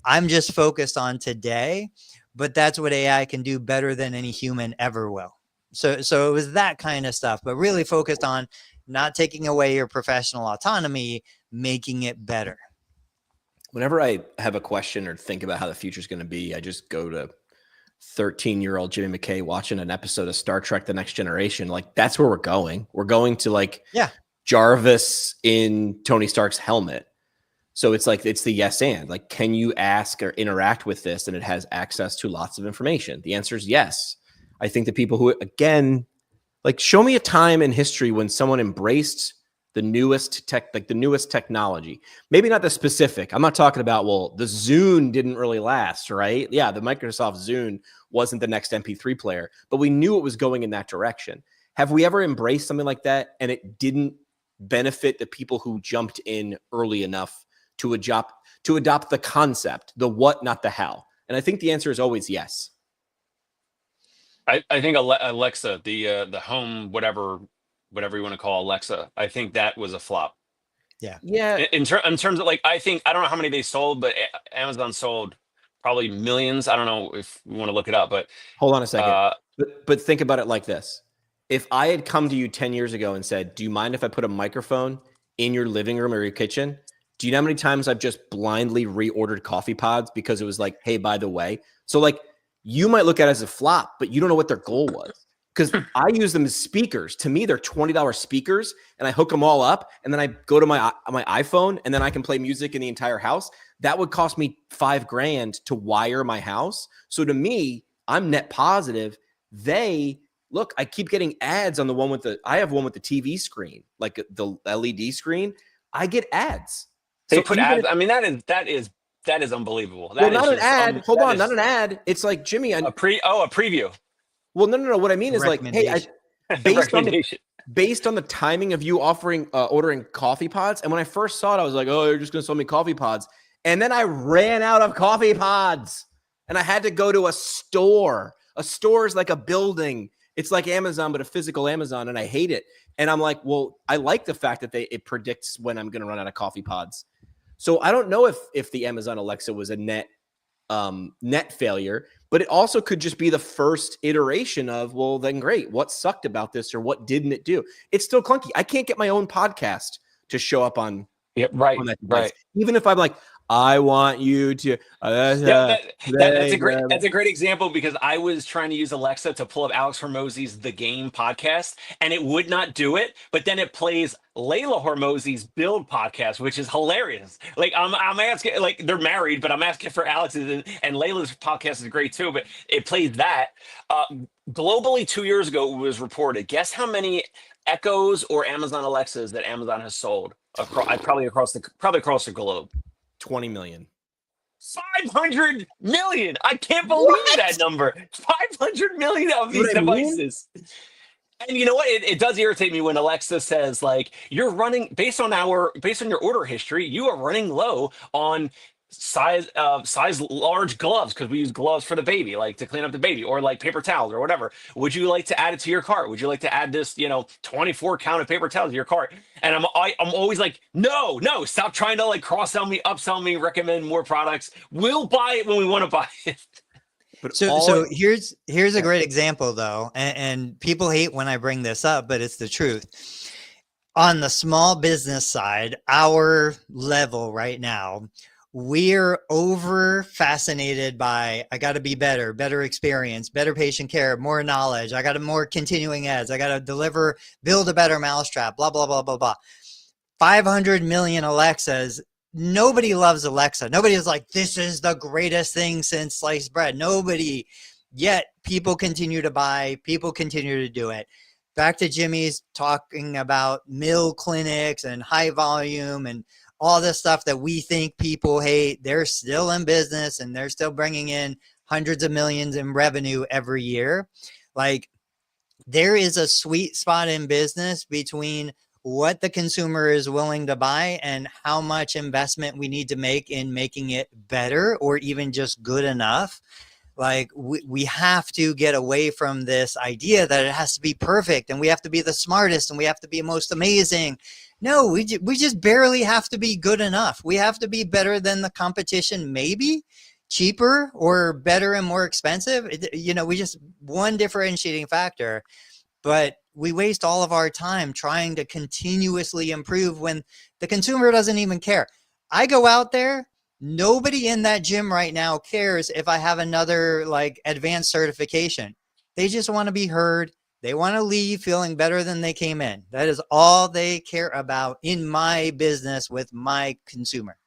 I'm just focused on today, but that's what AI can do better than any human ever will. So it was that kind of stuff, but really focused on not taking away your professional autonomy, making it better. Whenever I have a question or think about how the future is going to be, I just go to 13-year-old Jimmy McKay watching an episode of Star Trek: The Next Generation. Like, that's where we're going. We're going to Jarvis in Tony Stark's helmet. So it's like, it's the yes and. Like, can you ask or interact with this and it has access to lots of information? The answer is yes. I think the people who, again, like, show me a time in history when someone embraced the newest technology. Maybe not the specific. I'm not talking about, well, the Zune didn't really last, right? Yeah, the Microsoft Zune wasn't the next MP3 player, but we knew it was going in that direction. Have we ever embraced something like that and it didn't benefit the people who jumped in early enough to adopt the concept, the what, not the how? And I think the answer is always yes. I think Alexa, the home, whatever you want to call Alexa, I think that was a flop. Yeah. In terms of, like, I don't know how many they sold, but Amazon sold probably millions. I don't know if you want to look it up, but hold on a second. But think about it like this. If I had come to you 10 years ago and said, do you mind if I put a microphone in your living room or your kitchen? Do you know how many times I've just blindly reordered coffee pods because it was like, hey, by the way? So like, you might look at it as a flop, but you don't know what their goal was. Because I use them as speakers. To me, they're $20 speakers, and I hook them all up, and then I go to my iPhone, and then I can play music in the entire house. That would cost me $5,000 to wire my house. So to me, I'm net positive. Look, I keep getting ads on the one I have one with the TV screen, like the LED screen. I get ads. They put ads. I mean, that is unbelievable. Well, not an ad. Hold on, not an ad. It's like, Jimmy, a preview. Well, no. What I mean is like, hey, based on the timing of you ordering coffee pods. And when I first saw it, I was like, oh, you're just going to sell me coffee pods. And then I ran out of coffee pods and I had to go to a store. A store is like a building. It's like Amazon, but a physical Amazon. And I hate it. And I'm like, well, I like the fact that it predicts when I'm going to run out of coffee pods. So I don't know if the Amazon Alexa was a net failure, but it also could just be the first iteration of, well, then great. What sucked about this, or what didn't it do? It's still clunky. I can't get my own podcast to show up on. Yeah, right. On that device. Right. Even if I'm like, I want you to. That's a great example, because I was trying to use Alexa to pull up Alex Hormozy's The Game podcast, and it would not do it. But then it plays Layla Hormozy's Build podcast, which is hilarious. Like I'm asking, like they're married, but I'm asking for Alex's, and Layla's podcast is great too. But it plays that. Globally, 2 years ago, it was reported. Guess how many Echoes or Amazon Alexas that Amazon has sold probably across the globe? 20 million. 500 million. I can't believe that number. 500 million of these devices. And you know what? It does irritate me when Alexa says, like, you're running based on your order history, you are running low on size large gloves, because we use gloves for the baby, like to clean up the baby, or like paper towels or whatever. Would you like to add it to your cart? Would you like to add this 24 count of paper towels to your cart? And I'm always like, no, stop trying to like cross-sell me, upsell me, recommend more products. We'll buy it when we want to buy it. But so here's a great example though, and people hate when I bring this up, but it's the truth. On the small business side, our level right now, we're over fascinated by, I got to be better experience, better patient care, more knowledge. I got to more continuing ads. I got to build a better mousetrap, blah, blah, blah, blah, blah. 500 million Alexas. Nobody loves Alexa. Nobody is like, this is the greatest thing since sliced bread. Nobody. Yet people continue to buy, people continue to do it. Back to Jimmy's talking about mill clinics and high volume and all this stuff that we think people hate. They're still in business and they're still bringing in hundreds of millions in revenue every year. Like, there is a sweet spot in business between what the consumer is willing to buy and how much investment we need to make in making it better or even just good enough. Like, we have to get away from this idea that it has to be perfect and we have to be the smartest and we have to be most amazing. No, we just barely have to be good enough. We have to be better than the competition, maybe cheaper or better and more expensive. We just one differentiating factor, but we waste all of our time trying to continuously improve when the consumer doesn't even care. I go out there. Nobody in that gym right now cares if I have another like advanced certification. They just want to be heard. They want to leave feeling better than they came in. That is all they care about in my business with my consumer.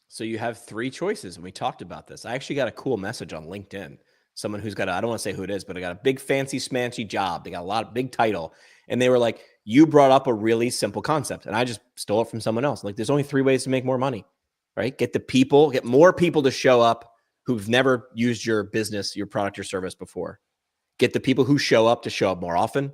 So you have three choices, and we talked about this. I actually got a cool message on LinkedIn. Someone who's got I don't want to say who it is, but I got a big fancy smancy job. They got a lot of big title. And they were like, you brought up a really simple concept. And I just stole it from someone else. Like, there's only 3 ways to make more money, right? Get more people to show up who've never used your business, your product or service before. Get the people who show up to show up more often,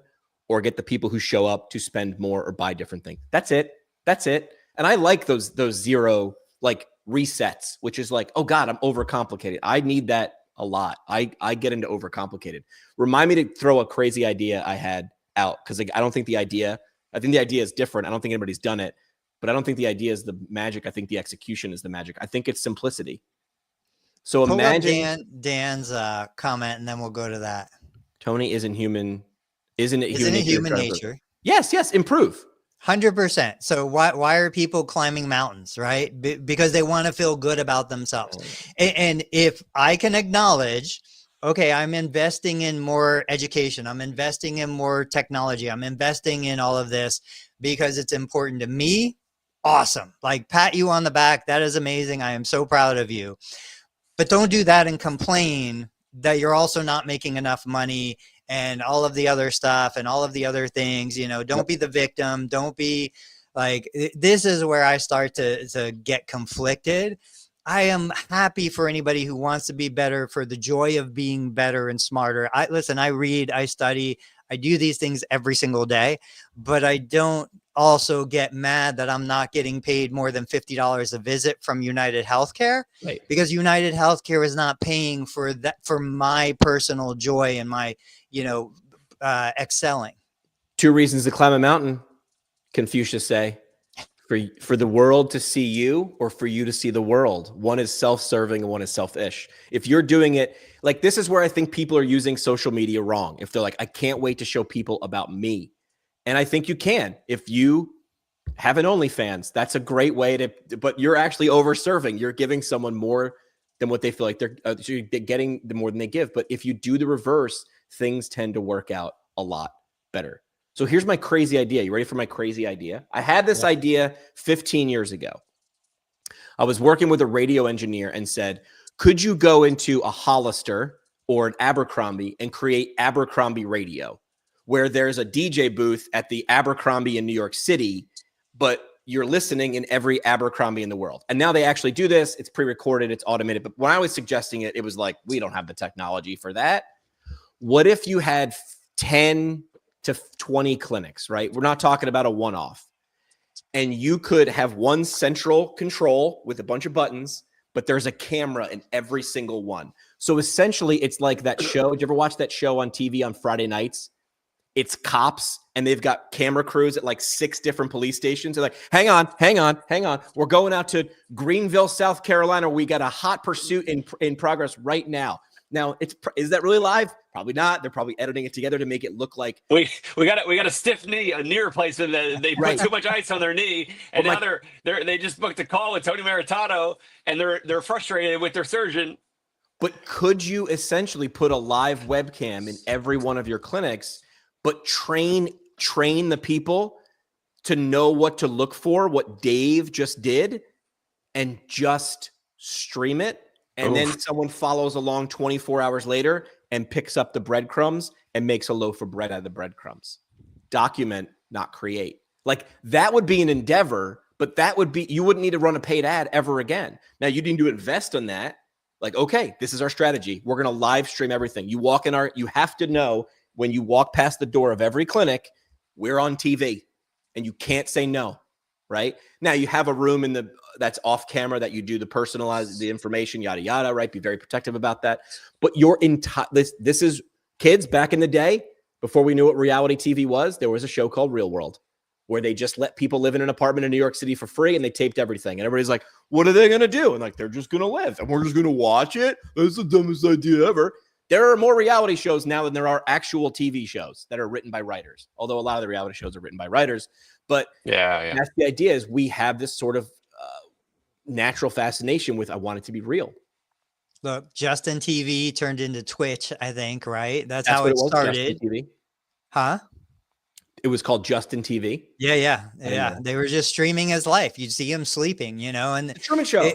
or get the people who show up to spend more or buy different things. That's it. And I like those zero like resets, which is like, oh God, I'm overcomplicated. I need that a lot. I get into overcomplicated. Remind me to throw a crazy idea I had out, because I don't think I think the idea is different. I don't think anybody's done it, but I don't think the idea is the magic. I think the execution is the magic. I think it's simplicity. So imagine Dan's comment, and then we'll go to that. Tony, isn't it human nature? Yes, improve. 100%. So why are people climbing mountains, right? Because they want to feel good about themselves. And if I can acknowledge okay, I'm investing in more education. I'm investing in more technology. I'm investing in all of this because it's important to me. Awesome. Like, pat you on the back. That is amazing. I am so proud of you. But don't do that and complain that you're also not making enough money and all of the other stuff and all of the other things. You know, don't be the victim. Don't be like, this is where I start to get conflicted. I am happy for anybody who wants to be better, for the joy of being better and smarter. I read, I study, I do these things every single day, but I don't also get mad that I'm not getting paid more than $50 a visit from United Healthcare, Right. because United Healthcare is not paying for that, for my personal joy and my, excelling. 2 reasons to climb a mountain, Confucius say. For the world to see you, or for you to see the world. One is self-serving and one is selfish. If you're doing it, like, this is where I think people are using social media wrong. If they're like, I can't wait to show people about me. And I think you can. If you have an OnlyFans, that's a great way to, but you're actually over-serving. You're giving someone more than what they feel like they're getting, the more than they give. But if you do the reverse, things tend to work out a lot better. So here's my crazy idea. You ready for my crazy idea? I had this idea 15 years ago. I was working with a radio engineer and said, could you go into a Hollister or an Abercrombie and create Abercrombie radio, where there's a DJ booth at the Abercrombie in New York City, but you're listening in every Abercrombie in the world. And now they actually do this. It's pre-recorded. It's automated. But when I was suggesting it, it was like, we don't have the technology for that. What if you had 10 to 20 clinics, right? We're not talking about a one-off. And you could have one central control with a bunch of buttons, but there's a camera in every single one. So essentially, it's like that show. Did you ever watch that show on TV on Friday nights? It's cops, and they've got camera crews at like 6 different police stations. They're like, hang on. We're going out to Greenville, South Carolina. We got a hot pursuit in progress right now. Now, is that really live? Probably not. They're probably editing it together to make it look like we got a stiff knee, a knee replacement. That they put too much ice on their knee, and now they just booked a call with Tony Maritano, and they're frustrated with their surgeon. But could you essentially put a live webcam in every one of your clinics, but train the people to know what to look for, what Dave just did, and just stream it? And then someone follows along 24 hours later and picks up the breadcrumbs and makes a loaf of bread out of the breadcrumbs. Document, not create. Like, that would be an endeavor, but you wouldn't need to run a paid ad ever again. Now, you need to invest in that. Like, okay, this is our strategy. We're going to live stream everything. You have to know when you walk past the door of every clinic, we're on TV, and you can't say no. Right now, you have a room that's off camera that you do the personalized, the information, yada yada. Right, be very protective about that. But your entire this is kids back in the day, before we knew what reality TV was. There was a show called Real World, where they just let people live in an apartment in New York City for free, and they taped everything. And everybody's like, "What are they gonna do?" And like, they're just gonna live, and we're just gonna watch it. That's the dumbest idea ever. There are more reality shows now than there are actual TV shows that are written by writers. Although a lot of the reality shows are written by writers. But that's the idea, is we have this sort of natural fascination with, I want it to be real. Look, Justin TV turned into Twitch, I think, right? That's how it started. Justin TV. Huh? It was called Justin TV. Yeah. They were just streaming his life. You'd see him sleeping, and the Truman Show.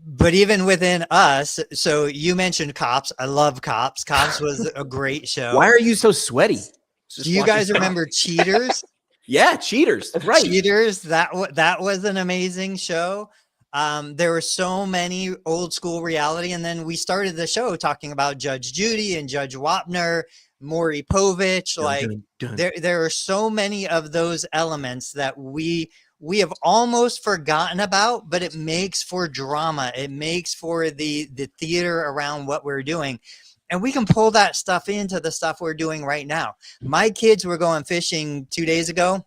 But even within us, so you mentioned Cops. I love Cops. Cops was a great show. Why are you so sweaty? Do you guys remember Cheaters? Yeah, Cheaters. That's right. Cheaters. That was an amazing show. There were so many old school reality, and then we started the show talking about Judge Judy and Judge Wapner, Maury Povich. There are so many of those elements that we have almost forgotten about, but it makes for drama. It makes for the theater around what we're doing. And we can pull that stuff into the stuff we're doing right now. My kids were going fishing 2 days ago.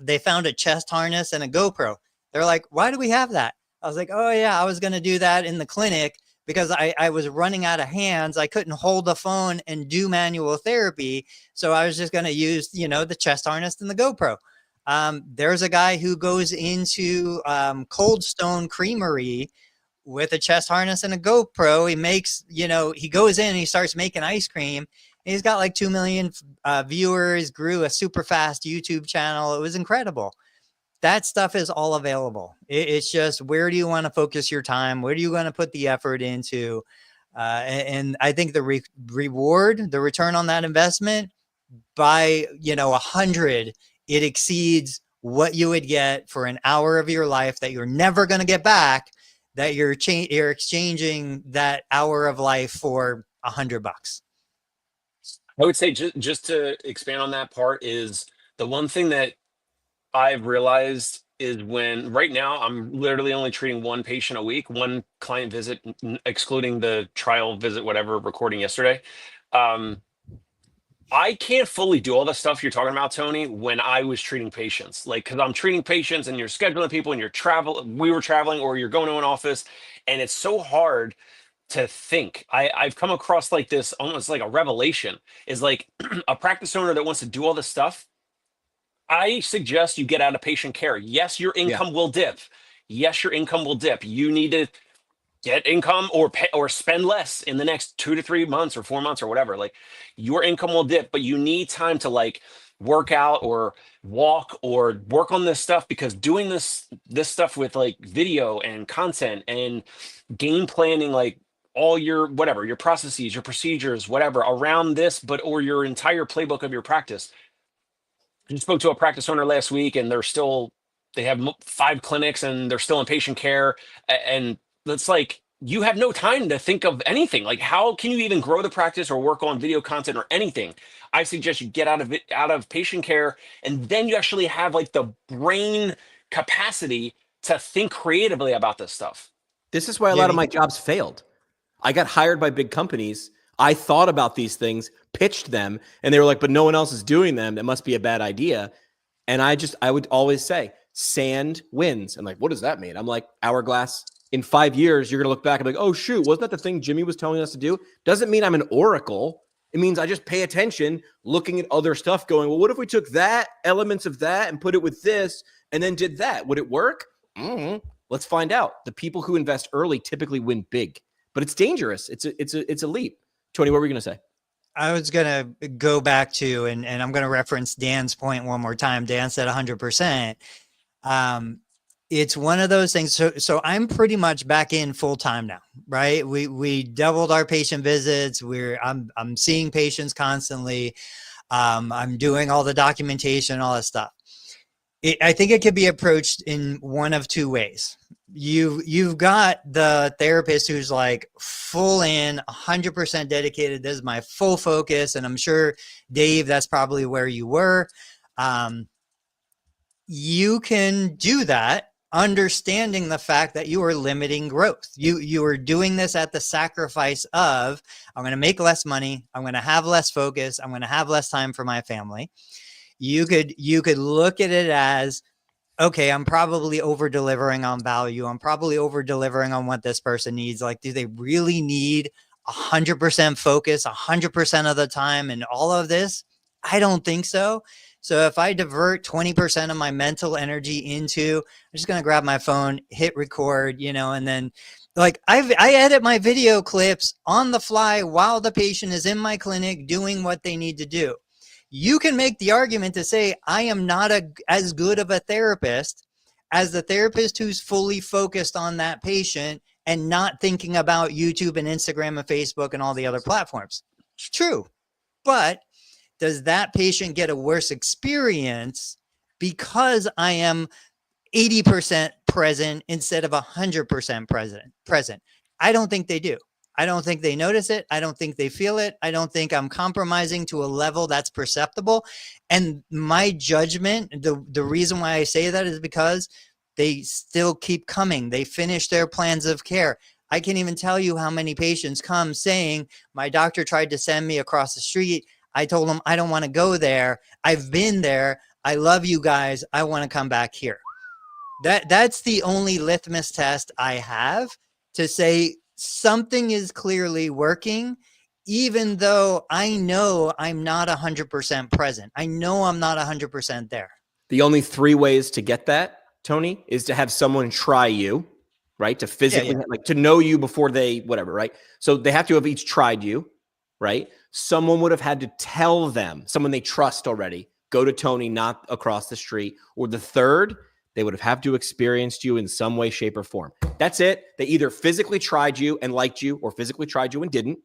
They found a chest harness and a GoPro. They're like, why do we have that? I was like, oh yeah, I was going to do that in the clinic because I was running out of hands. I couldn't hold the phone and do manual therapy. So I was just going to use, the chest harness and the GoPro. There's a guy who goes into Cold Stone Creamery with a chest harness and a GoPro. He makes, he goes in and he starts making ice cream. And he's got like 2 million viewers, grew a super fast YouTube channel. It was incredible. That stuff is all available. It's just, where do you want to focus your time? Where do you want to put the effort into? And I think the reward, the return on that investment, by 100, it exceeds what you would get for an hour of your life that you're never going to get back, that you're exchanging that hour of life for $100. I would say just to expand on that part is the one thing that I've realized is when right now I'm literally only treating one patient a week, one client visit, excluding the trial visit, whatever, recording yesterday. I can't fully do all the stuff you're talking about, Tony, when I was treating patients. Like, because I'm treating patients and you're scheduling people and we were traveling, or you're going to an office, and it's so hard to think. I've come across like this, almost like a revelation, is like a practice owner that wants to do all this stuff. I suggest you get out of patient care. Yes, your income will dip. Yes, your income will dip. You need to get income or pay or spend less in the next 2 to 3 months or 4 months or whatever. Like, your income will dip, but you need time to like work out or walk or work on this stuff, because doing this stuff with like video and content and game planning, like all your whatever, your processes, your procedures, whatever around this, but or your entire playbook of your practice. I just spoke to a practice owner last week, and they have 5 clinics and they're still in patient care. And it's like, you have no time to think of anything. Like, how can you even grow the practice or work on video content or anything? I suggest you get out of patient care, and then you actually have like the brain capacity to think creatively about this stuff. This is why a lot of my jobs failed. I got hired by big companies. I thought about these things, pitched them, and they were like, but no one else is doing them. That must be a bad idea. And I would always say, sand wins. And like, what does that mean? I'm like, hourglass. In 5 years, you're going to look back and be like, oh, shoot, wasn't that the thing Jimmy was telling us to do? Doesn't mean I'm an oracle. It means I just pay attention, looking at other stuff, going, well, what if we took elements of that and put it with this and then did that? Would it work? Let's find out. The people who invest early typically win big, but it's dangerous. It's a leap. Tony, what were you going to say? I was going to go back to, and I'm going to reference Dan's point one more time. Dan said 100%. It's one of those things. So I'm pretty much back in full time now, right? We doubled our patient visits. I'm seeing patients constantly. I'm doing all the documentation, all that stuff. I think it could be approached in one of two ways. You've got the therapist who's like full in, 100% dedicated. This is my full focus. And I'm sure, Dave, that's probably where you were. You can do that, understanding the fact that you are limiting growth. You are doing this at the sacrifice of, I'm going to make less money. I'm going to have less focus. I'm going to have less time for my family. You could look at it as, okay, I'm probably over delivering on value. I'm probably over delivering on what this person needs. Like, do they really need 100% focus 100% of the time and all of this? I don't think so. So if I divert 20% of my mental energy into, I'm just going to grab my phone, hit record, and then like I edit my video clips on the fly while the patient is in my clinic doing what they need to do. You can make the argument to say, I am not as good of a therapist as the therapist who's fully focused on that patient and not thinking about YouTube and Instagram and Facebook and all the other platforms. True. But does that patient get a worse experience because I am 80% present instead of 100% present? I don't think they do. I don't think they notice it. I don't think they feel it. I don't think I'm compromising to a level that's perceptible. And my judgment, the reason why I say that is because they still keep coming. They finish their plans of care. I can't even tell you how many patients come saying, my doctor tried to send me across the street. I told them, I don't want to go there. I've been there. I love you guys. I want to come back here. That's the only litmus test I have to say something is clearly working, even though I know I'm not 100% present. I know I'm not 100% there. The only 3 ways to get that, Tony, is to have someone try you, right? To physically, like to know you before they, whatever, right? So they have to have each tried you, right? Someone would have had to tell them, someone they trust already, go to Tony, not across the street. Or the third, they would have had to experienced you in some way, shape, or form. That's it. They either physically tried you and liked you, or physically tried you and didn't.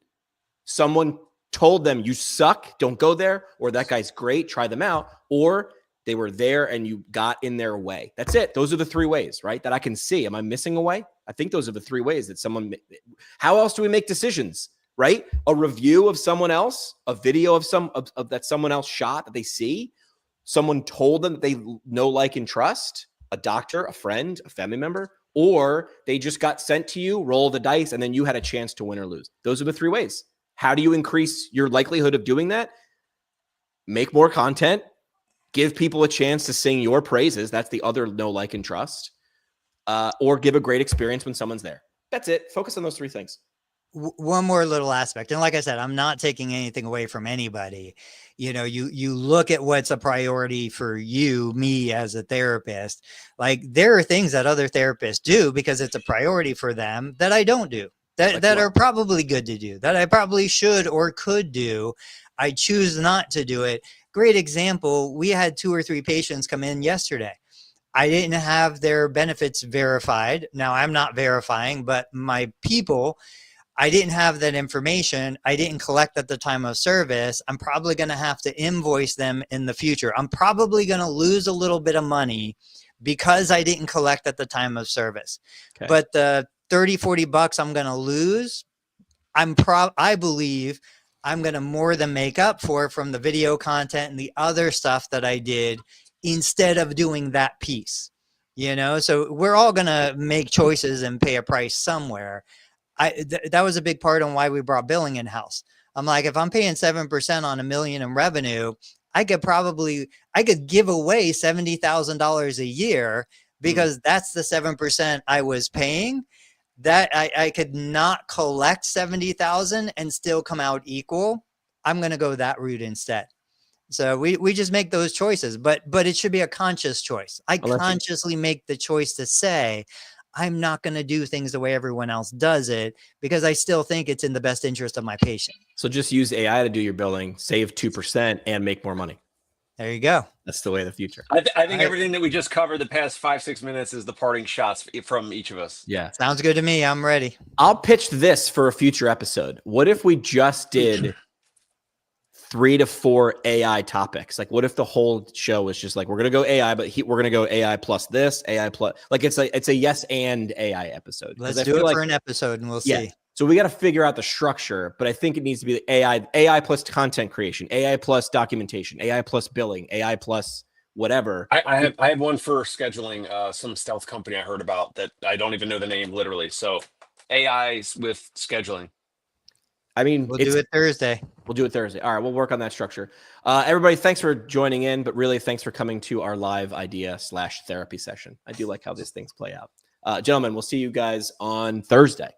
Someone told them you suck, don't go there, or that guy's great, try them out, or they were there and you got in their way. That's it. Those are the three ways, right? That I can see. Am I missing a way? I think those are the three ways that someone, how else do we make decisions, right? A review of someone else, a video of that someone else shot that they see, someone told them that they know, like, and trust, a doctor, a friend, a family member, or they just got sent to you, roll the dice, and then you had a chance to win or lose. Those are the three ways. How do you increase your likelihood of doing that? Make more content, give people a chance to sing your praises. That's the other know, like, and trust. Or give a great experience when someone's there. That's it. Focus on those three things. One more little aspect. And like I said, I'm not taking anything away from anybody. You know, you look at what's a priority for you, me as a therapist. Like, there are things that other therapists do because it's a priority for them that I don't do, that are probably good to do, that I probably should or could do. I choose not to do it. Great example. We had 2 or 3 patients come in yesterday. I didn't have their benefits verified. Now, I'm not verifying, but my people, I didn't have that information. I didn't collect at the time of service. I'm probably going to have to invoice them in the future. I'm probably going to lose a little bit of money because I didn't collect at the time of service. Okay. But the 30, 40 bucks I'm going to lose, I believe I'm going to more than make up for from the video content and the other stuff that I did instead of doing that piece, you know? So we're all going to make choices and pay a price somewhere. That was a big part on why we brought billing in-house. I'm like, if I'm paying 7% on $1 million in revenue, I could give away $70,000 a year because that's the 7% I was paying. That I could not collect 70,000 and still come out equal. I'm going to go that route instead. So we just make those choices, but it should be a conscious choice. I consciously make the choice to say, I'm not going to do things the way everyone else does it because I still think it's in the best interest of my patient. So just use AI to do your billing, save 2% and make more money. There you go. That's the way of the future. I think everything that we just covered the past 5-6 minutes is the parting shots from each of us. Yeah. Sounds good to me. I'm ready. I'll pitch this for a future episode. What if we just did 3 to 4 AI topics? Like, what if the whole show was just like, we're going to go AI, but we're going to go AI plus this, AI plus, like, it's a yes and AI episode. Let's do it for an episode and we'll see. So we got to figure out the structure, but I think it needs to be AI plus content creation, AI plus documentation, AI plus billing, AI plus whatever. I have one for scheduling, some stealth company I heard about that I don't even know the name literally. So AIs with scheduling. I mean, we'll do it Thursday. We'll do it Thursday. All right, we'll work on that structure. Everybody, thanks for joining in, but really thanks for coming to our live idea/therapy session. I do like how these things play out. Gentlemen, we'll see you guys on Thursday.